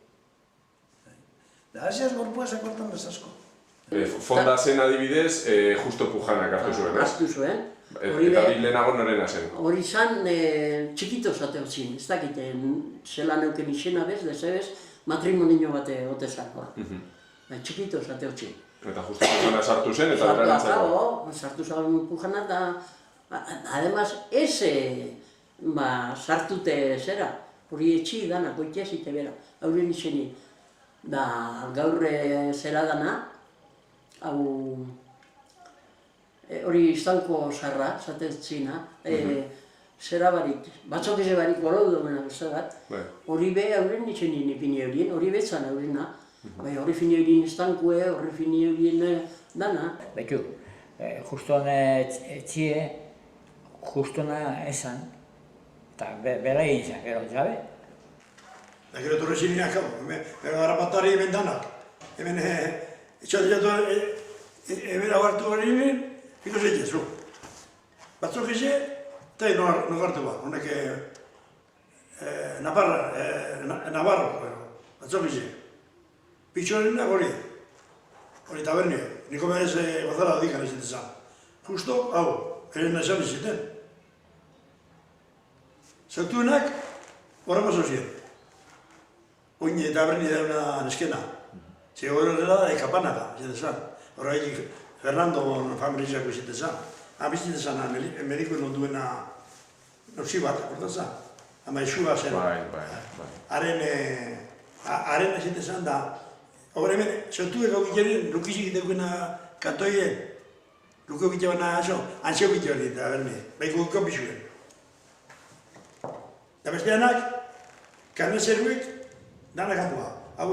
Da, hasiaz gorpua zakortan ez asko.
Fonda zen adibidez, justo pujanak hartu zuen, ez?
Hartu zuen.
Eta bi lehenago norena zen.
Hori zan txikito zateo zin, ez dakiten zela neuken izena bez, dezebez, matrimonio bate ote zan. Txikito zateo zin.
Eta justo pujana sartu zen eta erarantzako.
Sartu zen pujana eta, además, sartute zera, hori etxi dana, goitia zite bera, hauren izeni. Da, gaur zera dana, hau, hori iztanko zarra, zatetzina, zera barik, batzok eze barik goro domena beste bat, hori be hauren izeni nipini horien, hori betzan haurena, hori fini horien iztankue, hori fini horien dana.
Baitu, justuan etxie, justuna esan, eta bera egin zen, gero, jabe?
Da gero torre zininak hau, bera garapatari hemen danak. Hemen, etxatu, hemen agartu hori hemen, iko zeitez, zu. Batzuk eze, eta nogartu ba, honek Navarro, batzuk eze. Pitxorenak hori tabernio, niko behar ez bazara dikan izitezan. Justo, hau, eren esan iziten. Zautuenak, horren bazo ziren. Oin taberni dauna neskena. Ze hori dela ekapanaka, izitezan. Horra egin Fernando familizako izitezan. Bizitezan, medikuen onduena norsi bat, akortazan. Ama esua zen. Haren izitezan da, hori hemen, zautuek hau gitaren, lukizik dukena kantoien, luko gitaren aso, antzio gitaren eta berni, behiko kopizuen. Eta besteanak, karne zeruek, dana kantua. Hau,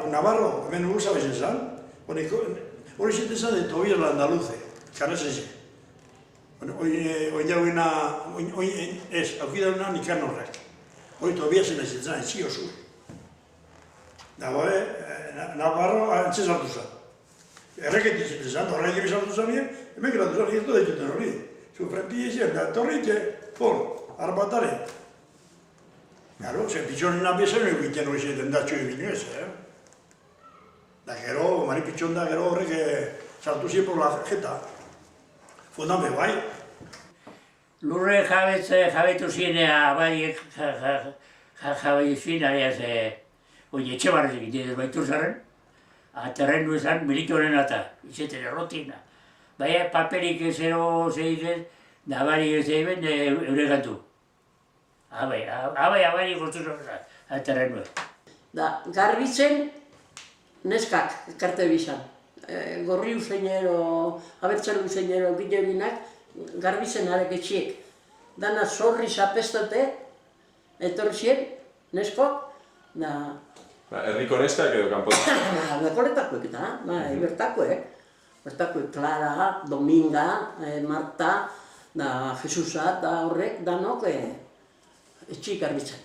Navarro, hemen ursa bezen zan, Hori zitezan de Tobias Landaluze, Carrasese. Hoi jauena, ez, aukidauna Nikanorrek. Hoi Tobiasen ez zitzen, etzi oso. Da, Navarro antzez hartu zen. Erreketik zitezan, horrein egiz hartu zen nien, hemen geratu zen, ez du daituten hori. Zufrenti izan, da, torrite, arbatare. Garo, ze pitxonen abiesen egiten hori zeten datxo egin ez, Da, gero, mari pitxon da, gero horrek sartu zien por la jeta. Fundame, bai.
Lurre jabetu zienea, abaiek jabetu zienea, oie, etxe barrez egiten ez baitu zaren, terrenu ezan militoren eta, izeten errotina. Baina paperik zero zeitzen, da abari ez egin euregatu. Abari goztu zaren, terrenu.
Da, garbitzen, neskak, karte bizan. Gorri usainero, abertzale usainero biderinak, garbitzen arek etxiek. Dana zorri zapestate, etorzien, neskok, da...
Herriko neskak edo kanpotak?
Berkoretakoek eta, bertakoek. Bertakoek, Clara, Dominga, Marta, da Jesusa, da horrek, danok etxiek garbitzen.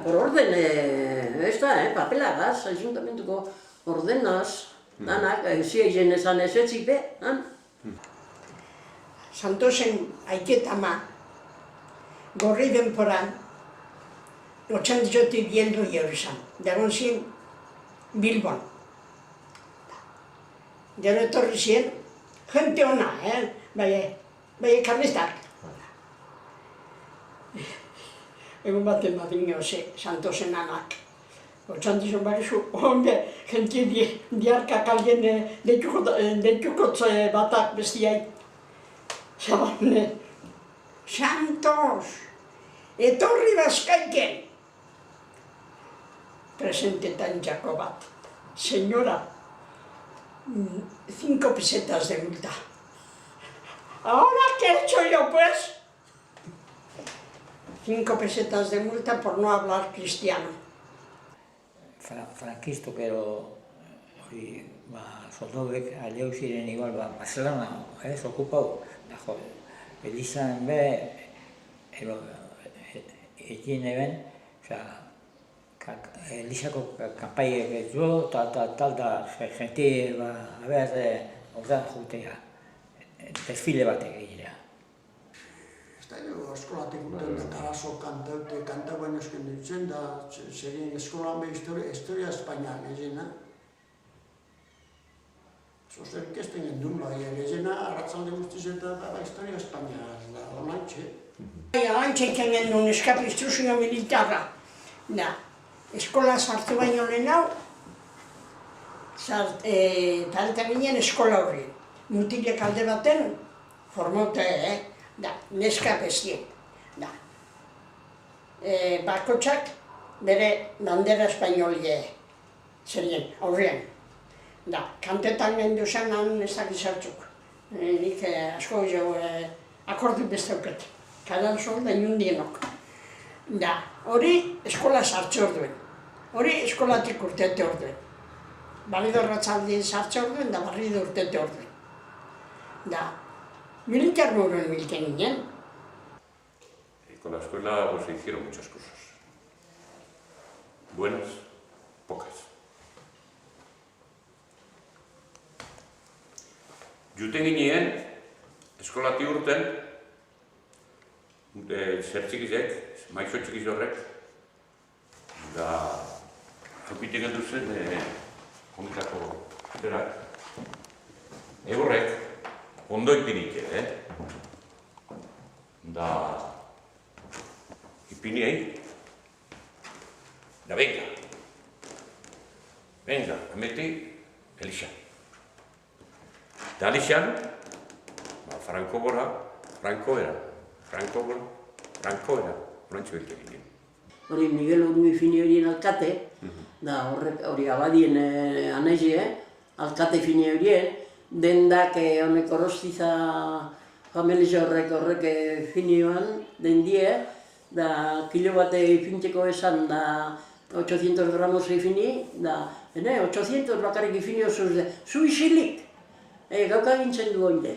Por orden, ez da, papelagaz, ayuntamentuko ordenaz, danak, ziezen ezan ez etzik be,
Santosen aiketama, gorri denporan, otxandiotik bieldu jau izan. Dagon zien Bilbon. Gero etorri zien, gente ona, bai karlistak. Egun baten badingo Santosen anak. Otxandizon barizu, honbe, gente diarkak algen detukotze batak bestiai. Zabane, Santos, etorri bazkaiken. Presentetan jako bat. Señora, 5 pesetas de multa. ¿Ahora qué he hecho yo, pues? 5 pesetas de multa por no hablar cristiano.
Frankisto, pero soldaduek aleu ziren igual, Barcelona, okupau. Elizan be, egin eben, Elizako kanpaiek ez du, tal da, gente, ordan jutea, desfile batek egitea.
Ez da, eskolatik urten da karazo kanta baino esken dutzen, da zerien eskolan be historia Espainia gezena. Zozer ikesten gendun, gezena arratzalde guztiz eta historia Espainia da, onantxe.
Antxe eken gendun eskapistuzio militarra. Eskola sartu baino lehen hau, taleta ginen eskola horri. Mutilek alde baten, formote, neska bestien. Bakotxak bere bandera espainolie zerien, aurrean. Kantetan gendu zen, han ez dakiz hartzuk. Nik asko jo akordu beste auket. Kadal sol da inundienok. Hori eskola sartze orduen. Hori eskolatik urtete orduen. Barrido ratzaldien sartze orduen da barrido urtete orduen. Militar moruen milten ginen.
Con la escuela se hicieron muchas cosas. Buenas, pocas. Juten ginen, eskolatik urten, zer txikizek, maizo txikiz horrek, da zupitik edu zen komitako zerak. Egorrek, ondo ipinik, da ipiniei, da venga, emeti, Elixan. Da Elixan, Franco gora, Franco era, horrentxe belte ginen.
Hori Miguel Orui fini horien alkate, da hori abadien anaize, alkate fini horien, dendak honek orostiza familia horrek finioan, dendie, da kilo bate fintzeko esan da 800 gramos fini, da Ene, 800 bakarrik ifinio zuz, zu isilik. Gauka gintzen du oinde.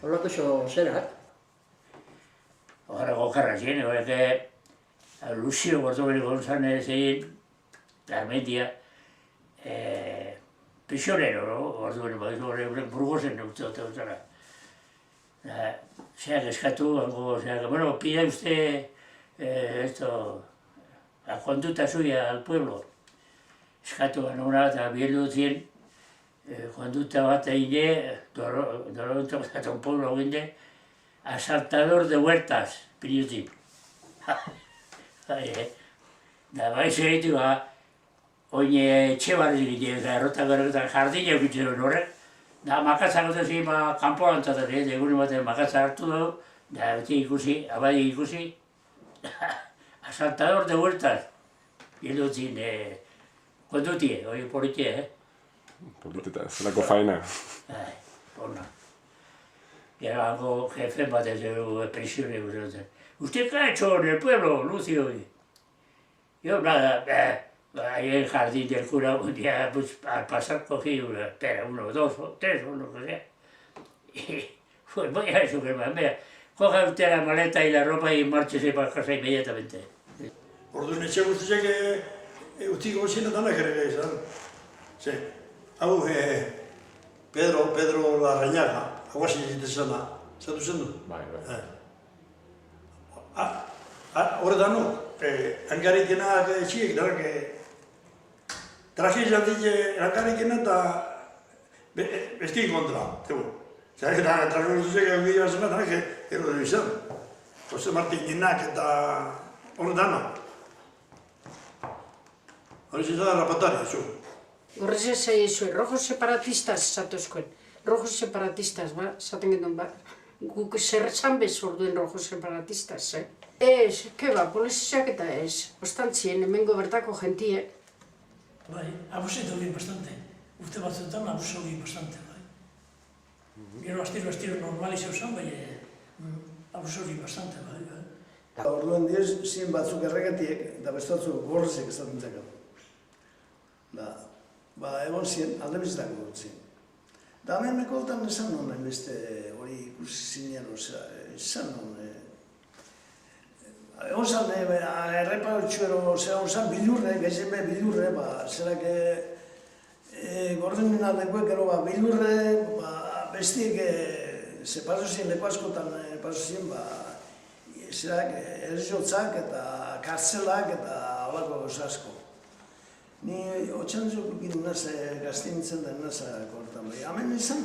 Horlako zo zerak.
Horre gokarra zien, horrek Lucio Bortobeli González egin, Armentia, prisionero, orduen, horrek Burgosen utzi dute dutara. Zeak eskatu, bueno, pide usted la conducta suya al pueblo. Eskatu ganuna eta bieldu zien, conducta bat egine, Toronto eta un pueblo egine, asaltador de huertas, pinutik. Da baiz egitu, oin etxe barri gine, errotak jardina egitzen horrek, da makatzak dut ezin kanpo lantzatzen, egunen batean makatza hartu dugu, da beti ikusi, abai ikusi, asaltador de huertas, bieldu zien, kondutie, hori politie,
Politeta, zelako faena.
Ona. Gero hango jefe bat ez dugu prisione guzatzen. ¿Usted qué ha hecho en el pueblo, Lucio? Yo nada, ahí en el jardín del cura un día pues, al pasar cogí una pera, 1, 2, 3 o lo que sea. Y pues voy a eso que más vea. Coja usted la maleta y la ropa y márchese para casa inmediatamente.
Orduan etxe guztiak utziko zina danak ere izan. Ze, hau Pedro Larrañaga, hau hasi zitezana, zatu zen du?
Bai.
Horre dano, hangarikenak etxiek, danak, traje izan ditze hangarikena eta bestik kontra, tegu. Zer, eta traje guztiak egon gehiago zena, danak ero dut izan. Jose Martininak eta horre dano. Hori zitzada rapatari, zu.
Horrez ez zuen, rojos separatistas zatozkoen. Rojos separatistas, ba, zaten gendun, ba. Guk zerretzan bez orduen rojos separatistas, Ez, keba, poliziak eta ez. Ostantzien, hemengo bertako gentiek.
Bai, abusetu egin bastante. Urte batzuetan abusetu egin bastante, bai. Gero astiro normalizau zen, bai, abusetu egin bastante, bai.
Orduan diez, zien batzuk erregatiek, eta beste batzuk gorrezek ezaten zekatu. Egon zien, alde bizitako dut zien. Da hemen mekoltan esan honen beste hori ikusi zinean, esan honen. Egon zan, errepautxuero, egon zan bilurre, gaizen be bilurre, zerak gordenen aldekuek gero bilurre, bestiek, ze paso zien, leku askotan paso zien, zerak erzotzak eta kartzelak eta alako asko. Ni otxandiokukin naz gazti nintzen den naz kortan bai. Hemen izan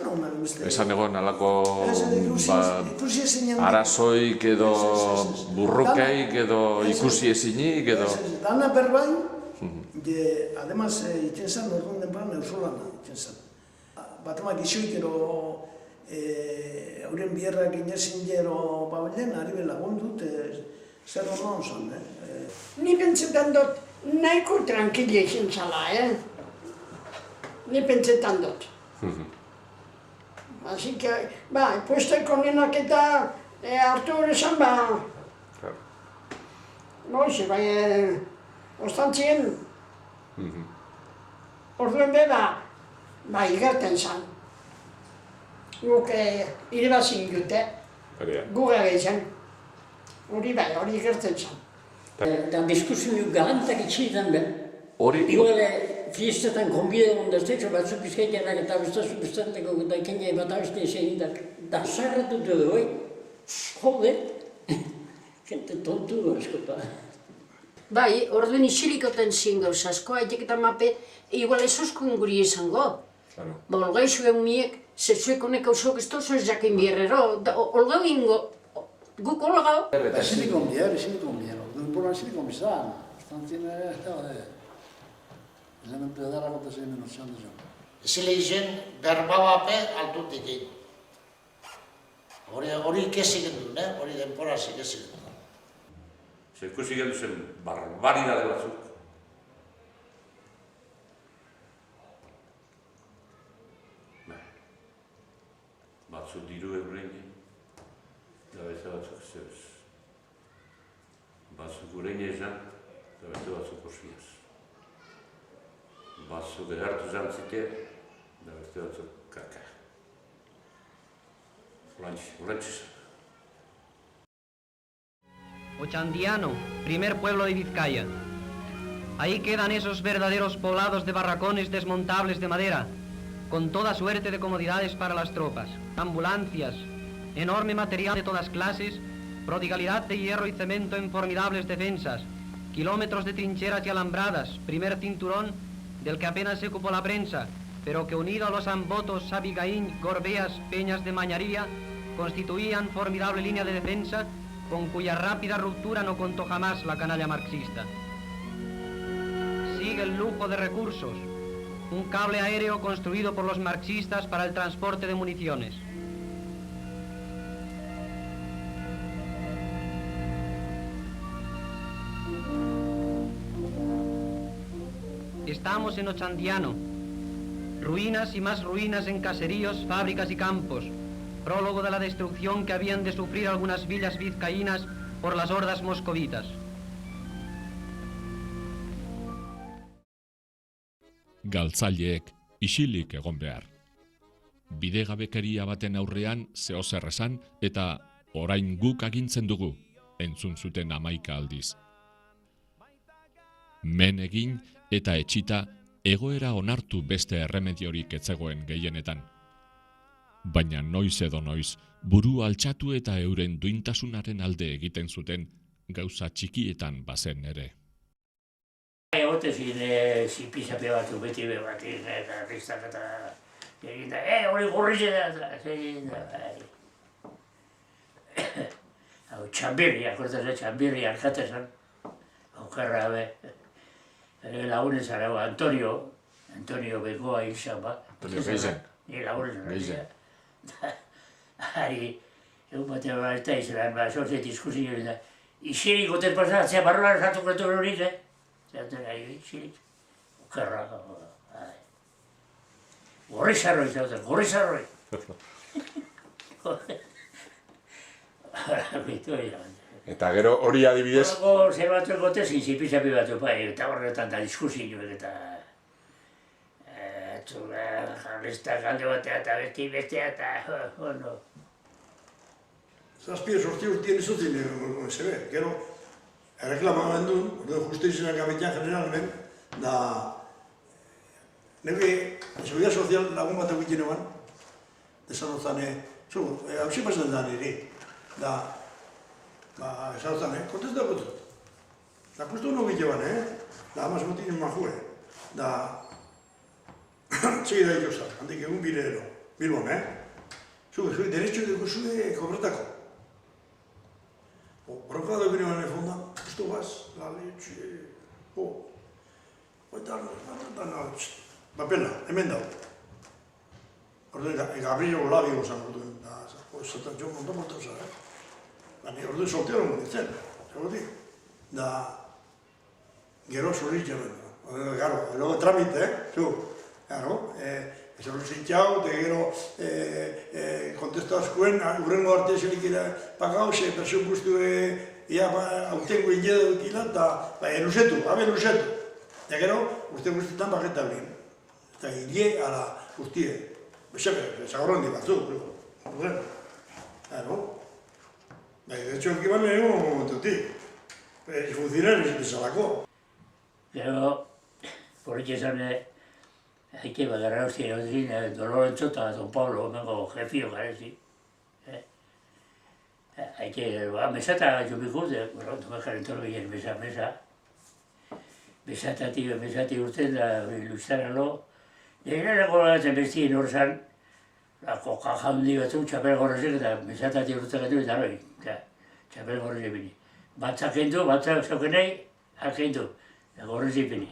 honen beste.
Esan egon alako arazoik edo burrukeik edo ikusi ezinik edo...
Dana berbain, ademaz iten zan orduan denparan eusolana iten zan. Batemak isoik ero euren bierrak inezin gero babilen, ari lagundut zer honan zan.
Ni pentsetan dut nahiko tranquile izin zala, Ni pentsetan dut. Así que, puesteko nenak eta hartu horrezan, noize, ostantzien, orduen be, igerten zan. Guk irabazin dute, guga gehizen. Hori igerten zan.
Eta diskusio galantak itxidan ben.
Hori?
Igual, fiestetan konbide gondaztetxo batzuk bizkaitenak eta bestazu bestanteko eta ikenia bat abeste egin da sarratu dugu, Jode, gente tontu askopa.
Bai, orduen isilikoten zien gauz asko, haitek eta mape, igual ez oskun guri izango. Olgai zuen miek, zezuek honek hausok ez tozu ez jakin bierrero, olgau ingo, guk olgau.
Silikon bier. Denboran silikon bizan. Ostantzien Ezen pedarra gota zein menotxan da zen.
Ezile izen berbabape altutik egin. Hori ikesik du, hori denporaz ikesik du.
Ikusi geldu zen barbaridade batzuk. Batzuk diru eureini, da beste batzuk zebez. Batzuk ureini esan, eta beste batzuk posiaz. Batzuk egartu zantzite, eta beste batzuk kaka. Urantzi zen.
Ochandiano, primer pueblo de Vizcaya. Ahí quedan esos verdaderos poblados de barracones desmontables de madera, con toda suerte de comodidades para las tropas, ambulancias, enorme material de todas clases, prodigalidad de hierro y cemento en formidables defensas, kilómetros de trincheras y alambradas, primer cinturón del que apenas se ocupó la prensa, pero que unido a los ambotos, Abigaín, Gorbeas, Peñas de Mañaría, constituían formidable línea de defensa con cuya rápida ruptura no contó jamás la canalla marxista. Sigue el lujo de recursos, un cable aéreo construido por los marxistas para el transporte de municiones. Estamos en Ochandiano, ruinas y más ruinas en caseríos, fábricas y campos, prólogo de la destrucción que habían de sufrir algunas villas vizcaínas por las hordas moscovitas.
Galtzaileek isilik egon behar. Bidegabekeria baten aurrean zeozer esan eta orain guk agintzen dugu, entzun zuten 11 aldiz. Men egin eta etxita egoera onartu beste erremediorik etzegoen gehienetan. Baina noiz edo noiz, buru altxatu eta euren duintasunaren alde egiten zuten gauza txikietan bazen ere.
Egote zipizape batzu beti bebatik eta ristak eta eginda, hori gurrize da, hau txambirri, akortaz txambirri alkatesan, aukerra lagunen zara, Antonio Begoa izan ba.
Antonio Geizen.
Ni lagunen zara. Hari, egun batean eta izan, sortze diskusio da, isirik goten pasatzea, barroan zatuko eto horik, zaten ari, isirik, aukerra, gorri zarroi zauten, gorri zarroi.
Eta gero hori adibidez...
Zer batzu egote zipizapi batzu, eta horretan da diskusioek eta... Jarlistak alde batea eta bestea eta...
Zazpide sorti urtien izutzen zebe, gero erreklamamen duen, orduan Justizia Kapitan Generalmen, da... Nebe, Seguridad Social lagun bat egiten eban, desan ozane, hausi pasen da nire, da... esan ozane, kontesta gotut. Da, puesto uno egiten eban, da, amaz botinen majue, da... Txegi da ikusta, handik egun birero, Bilbon, Zue, derecho dugu zue kobretako. Bronka da gure bane fonda, justo baz, la leche, Bapela, hemen dago. Orduan, Gabriel Olabi gozan orduen, zatan jo monta monta zara. Orduen soltero monditzen, zagotik. Da, gero zorri jamen. Garo, logo tramite, zu. Garo, eso lo sintiao, te gero kontestu askuen, urrengo arte zelik pagau, ze presupuestu ia autengo inedo dukila, eta elusetu, elusetu. Eta gero, uste guztietan baketa blin. Eta hile ala guztie. Besepe, zagorrondi batzu. Garo. De hecho, aquí van egun momentutik. Funcionarios bezalako.
Gero, porretxe esan, haike bagarra hostia egotin, Lorenzo eta Don Pablo, mengo jefio garezi. Haike, mesata jubikuz, tomekaren toro ginen mesa. Mesati urten da Luizaralo. Nire goratzen bestien horzan, koka jaundi batzu, txapel gorrezek eta mesatati urten gatu eta hori. Txapel gorrezek bini. Batzak kendu, batzak zokenei, akendu. Gorrezek bini.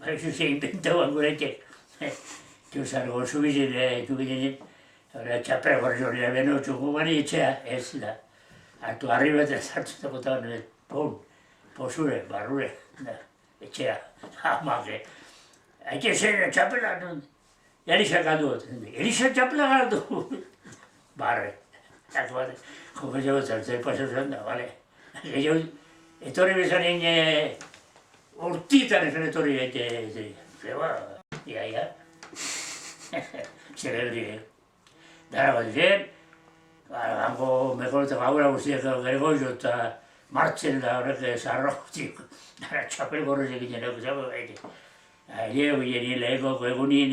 Baina zuzen inventauan guretek. Txuzar gozu bizin, txapel gorrezek hori da beno, txugu bani etxea, ez da. Artu arriba eta zartu zakotan, posure, barrure, etxea, hamake. Haike zen txapela, Elisa galdu. Elisa txapela galdu. Barre. Joko zegoetan, zer paso zen da, bale. etorri bezaren urtitan esan etorri zeba, ia. Zelebri, dara bat izan, gango mejor eta gaura guztiak Gregorio eta Martxel da horrek zarrotik, dara txapel gorrezek egiten dugu, nien leheko egunien,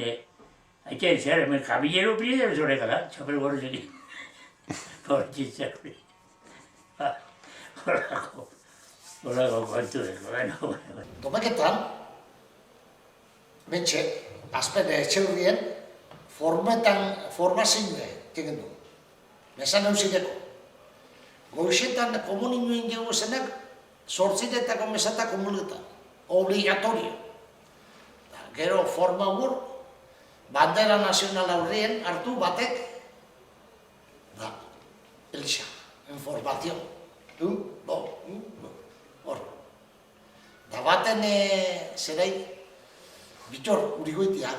haitxen zer, hemen kabinero pide zoreka da, txapel gorrezek egiten. Hortzitzak hori. Horako kontu dugu.
Domeketan, bentxe, azpen etxe hurrien, formazioa egin du. Mesan eusideko. Goixetan komuninoen gego zenak, sortzitetako mesata komunetan. Obligatorio. Gero forma hor, bandera nazionala hurrien hartu batek, Elisa, informazio. Hor. Da baten zerai, Bittor Urigoitia.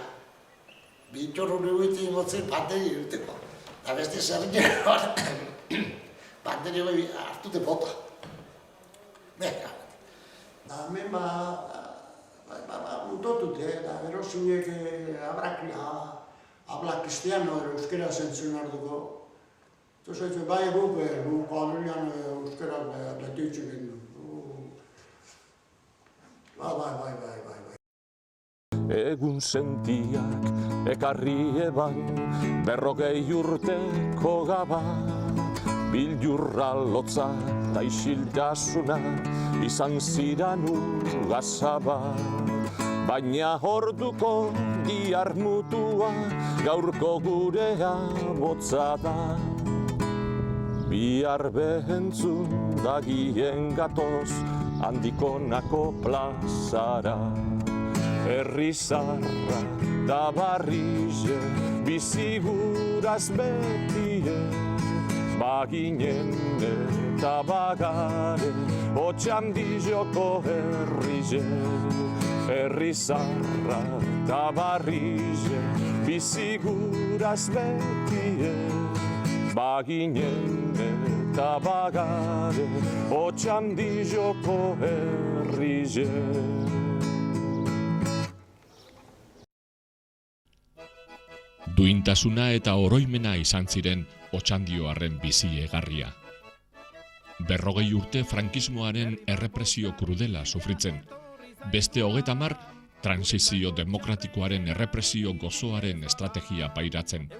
Bittor Urigoitia imotzen banderi urteko. Da beste zerren hor, banderi hori hartute bota. Neka.
Da hemen utotute, da gero zinek habla cristiano euskera zentzun hartuko. Entonces, bai gupe, familian euskera letitzen egin du. Bai.
Egun sentiak ekarri eban, 40 urteko gaba, biljurra lotza da isiltasuna, izan ziran ugazaba. Baina orduko diar mutua, gaurko gurea motza da. Bihar behentzun dagien gatoz, handikonako plazara. Herri zarra da barrize, biziguraz betie, baginen eta bagare, Otxandioko herrize. Herri zarra da barrize, biziguraz betie, baginen eta bagare, Otxandioko herrize. Duintasuna eta oroimena izan ziren Otxandioarren bizi egarria. 40 urte frankismoaren errepresio krudela sufritzen. Beste 30 transizio demokratikoaren errepresio gozoaren estrategia pairatzen.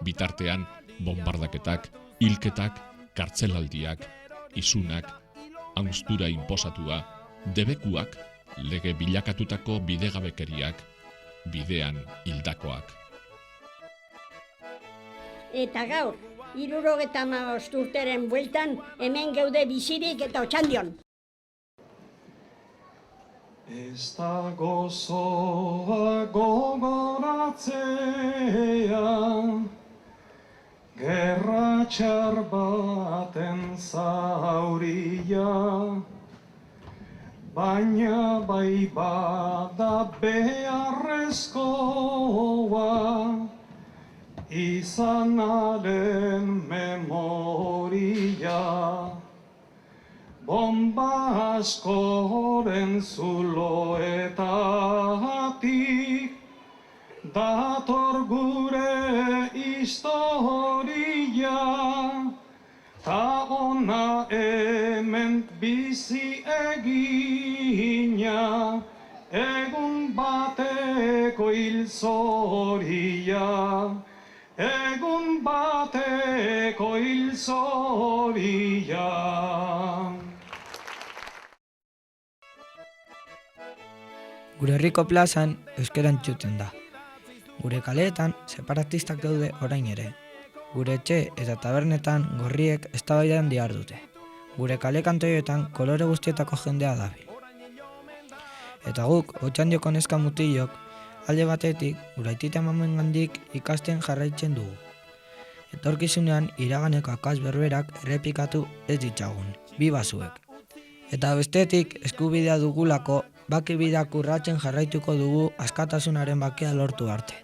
Bitartean, bombardaketak, hilketak, kartzelaldiak, isunak, haustura inposatua, debekuak, lege bilakatutako bidegabekeriak, bidean hildakoak.
Eta gaur, 75 urteren bueltan, hemen geude bizirik eta Otxandion.
Ez da gozoa gogoratzea, gerra txar baten zauria, baina bai bada beharrezkoa, izanaren memoria. Bomba askoren zuloetatik dator gure historia, ta ona hemen bizi egina, egun bateko hilzoria, egun bateko hilzoria.
Gure herriko plazan euskera entzuten da. Gure kaleetan separatistak daude orain ere. Gure etxe eta tabernetan gorriek eztabaidan dihardute. Gure kale kantoietan kolore guztietako jendea dabil. Eta guk, Otxandioko neska mutilok, alde batetik, gure aitita mamengandik ikasten jarraitzen dugu. Etorkizunean iraganeko akats berberak errepikatu ez ditzagun, bi bazuek. Eta bestetik, eskubidea dugulako, bake bideak urratzen jarraituko dugu askatasunaren bakea lortu arte.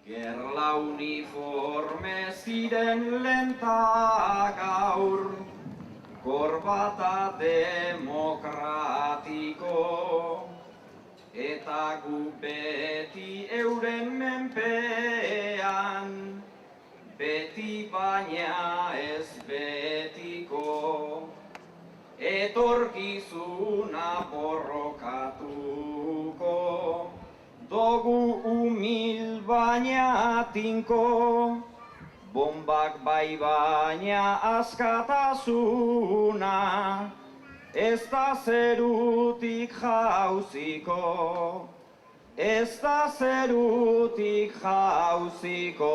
Gerla uniforme ziren lentak aur,
Korbata demokratiko, eta gu beti euren menpean, beti baina ez betiko, etorkizuna borrokatuko, dogu humil baina tinko, bombak bai baina askatasuna, ez da zerutik jauziko, ez da zerutik jauziko.